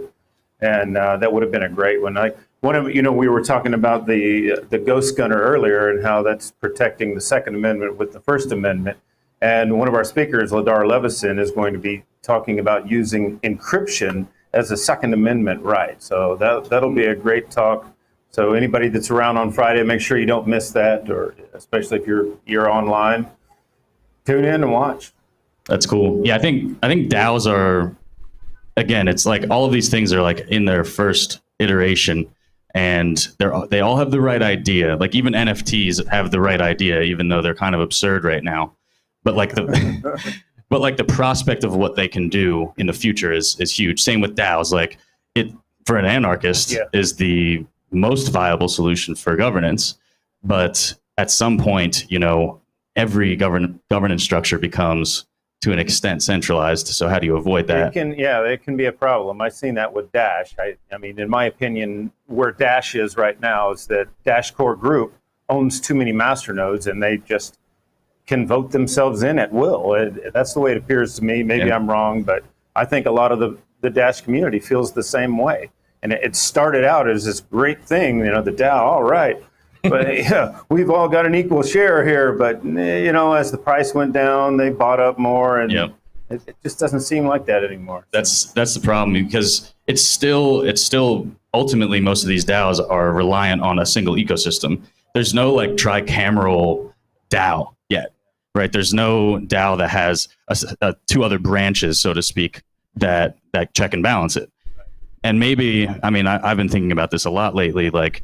and that would have been a great one. We were talking about the Ghost Gunner earlier and how that's protecting the Second Amendment with the First Amendment. And one of our speakers, Ladar Levison, is going to be talking about using encryption as a Second Amendment right. So that'll be a great talk. So anybody that's around on Friday, make sure you don't miss that, or especially if you're online, tune in and watch. That's cool. Yeah, I think DAOs are, again, it's like all of these things are like in their first iteration, and they all have the right idea. Like even NFTs have the right idea, even though they're kind of absurd right now. But like the prospect of what they can do in the future is huge. Same with DAOs. Like it for an anarchist is the most viable solution for governance. But at some point, you know, every governance structure becomes to an extent centralized. So how do you avoid that? It can be a problem. I've seen that with Dash. I mean, in my opinion, where Dash is right now is that Dash Core Group owns too many masternodes and they just can vote themselves in at will. That's the way it appears to me. Maybe I'm wrong, but I think a lot of the Dash community feels the same way. And it started out as this great thing, you know, the DAO, all right. But yeah, we've all got an equal share here. But, you know, as the price went down, they bought up more. And it just doesn't seem like that anymore. That's the problem, because it's still ultimately most of these DAOs are reliant on a single ecosystem. There's no like tricameral DAO yet, right? There's no DAO that has two other branches, so to speak, that check and balance it. And maybe, I mean, I've been thinking about this a lot lately, like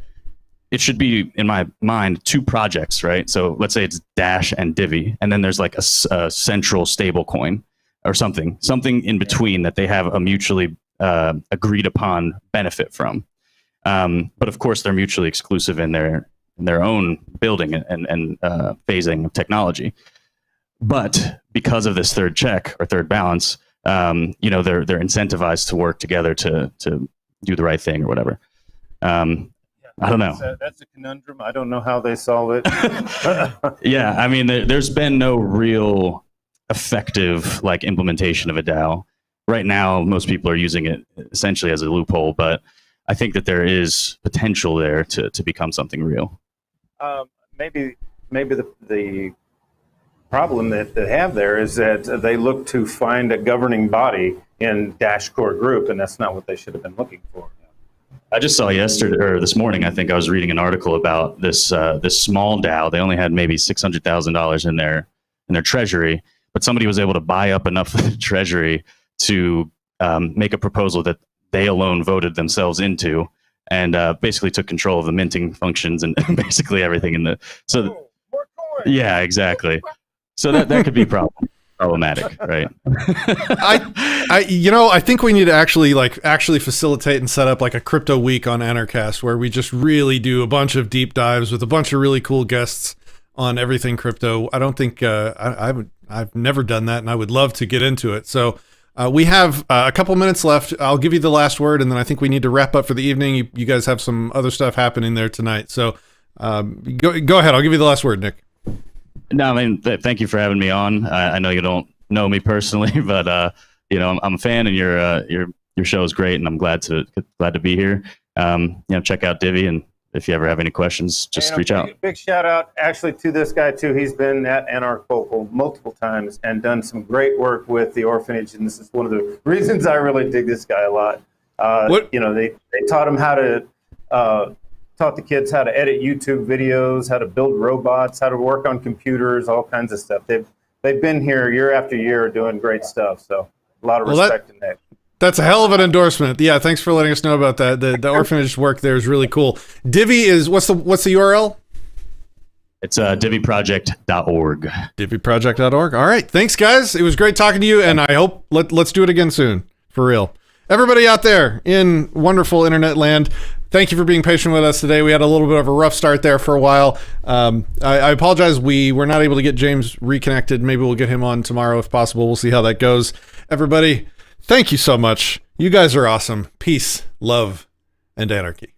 it should be, in my mind, two projects, right? So let's say it's Dash and Divi, and then there's like a central stable coin or something in between that they have a mutually agreed upon benefit from. But of course, they're mutually exclusive in their own building and phasing of technology. But because of this third check or third balance, you know, they're incentivized to work together to do the right thing or whatever. I don't know. That's a conundrum. I don't know how they solve it. Yeah, I mean, there's been no real effective like implementation of a DAO. Right now, most people are using it essentially as a loophole, but I think that there is potential there to become something real. Maybe the problem that they have there is that they look to find a governing body in Dash Core Group, and that's not what they should have been looking for. I just saw yesterday or this morning, I think I was reading an article about this small DAO. They only had maybe $600,000 in their treasury, but somebody was able to buy up enough of the treasury to make a proposal that they alone voted themselves into, and basically took control of the minting functions and basically everything in the. So, yeah, exactly. So that could be problematic, right? I think we need to actually facilitate and set up like a crypto week on Anarchast where we just really do a bunch of deep dives with a bunch of really cool guests on everything crypto. I don't think I've never done that, and I would love to get into it. So we have a couple minutes left. I'll give you the last word, and then I think we need to wrap up for the evening. You guys have some other stuff happening there tonight, so go ahead. I'll give you the last word, Nick. No, I mean, thank you for having me on. I know you don't know me personally, but you know, I'm a fan, and your show is great, and I'm glad to be here. You know, check out Divi, and if you ever have any questions, just reach out. Big shout out actually to this guy too. He's been at Anarchapulco multiple times and done some great work with the orphanage, and this is one of the reasons I really dig this guy a lot. You know, they taught them how to taught the kids how to edit YouTube videos, how to build robots, how to work on computers, all kinds of stuff. They've been here year after year doing great stuff. So a lot of respect in that. That's a hell of an endorsement. Yeah, thanks for letting us know about that. The orphanage work there is really cool. Divi is what's the URL? It's diviproject.org. Diviproject.org. All right, thanks guys. It was great talking to you, and I hope let's do it again soon, for real. Everybody out there in wonderful internet land, thank you for being patient with us today. We had a little bit of a rough start there for a while. I apologize. We were not able to get James reconnected. Maybe we'll get him on tomorrow if possible. We'll see how that goes. Everybody, thank you so much. You guys are awesome. Peace, love, and anarchy.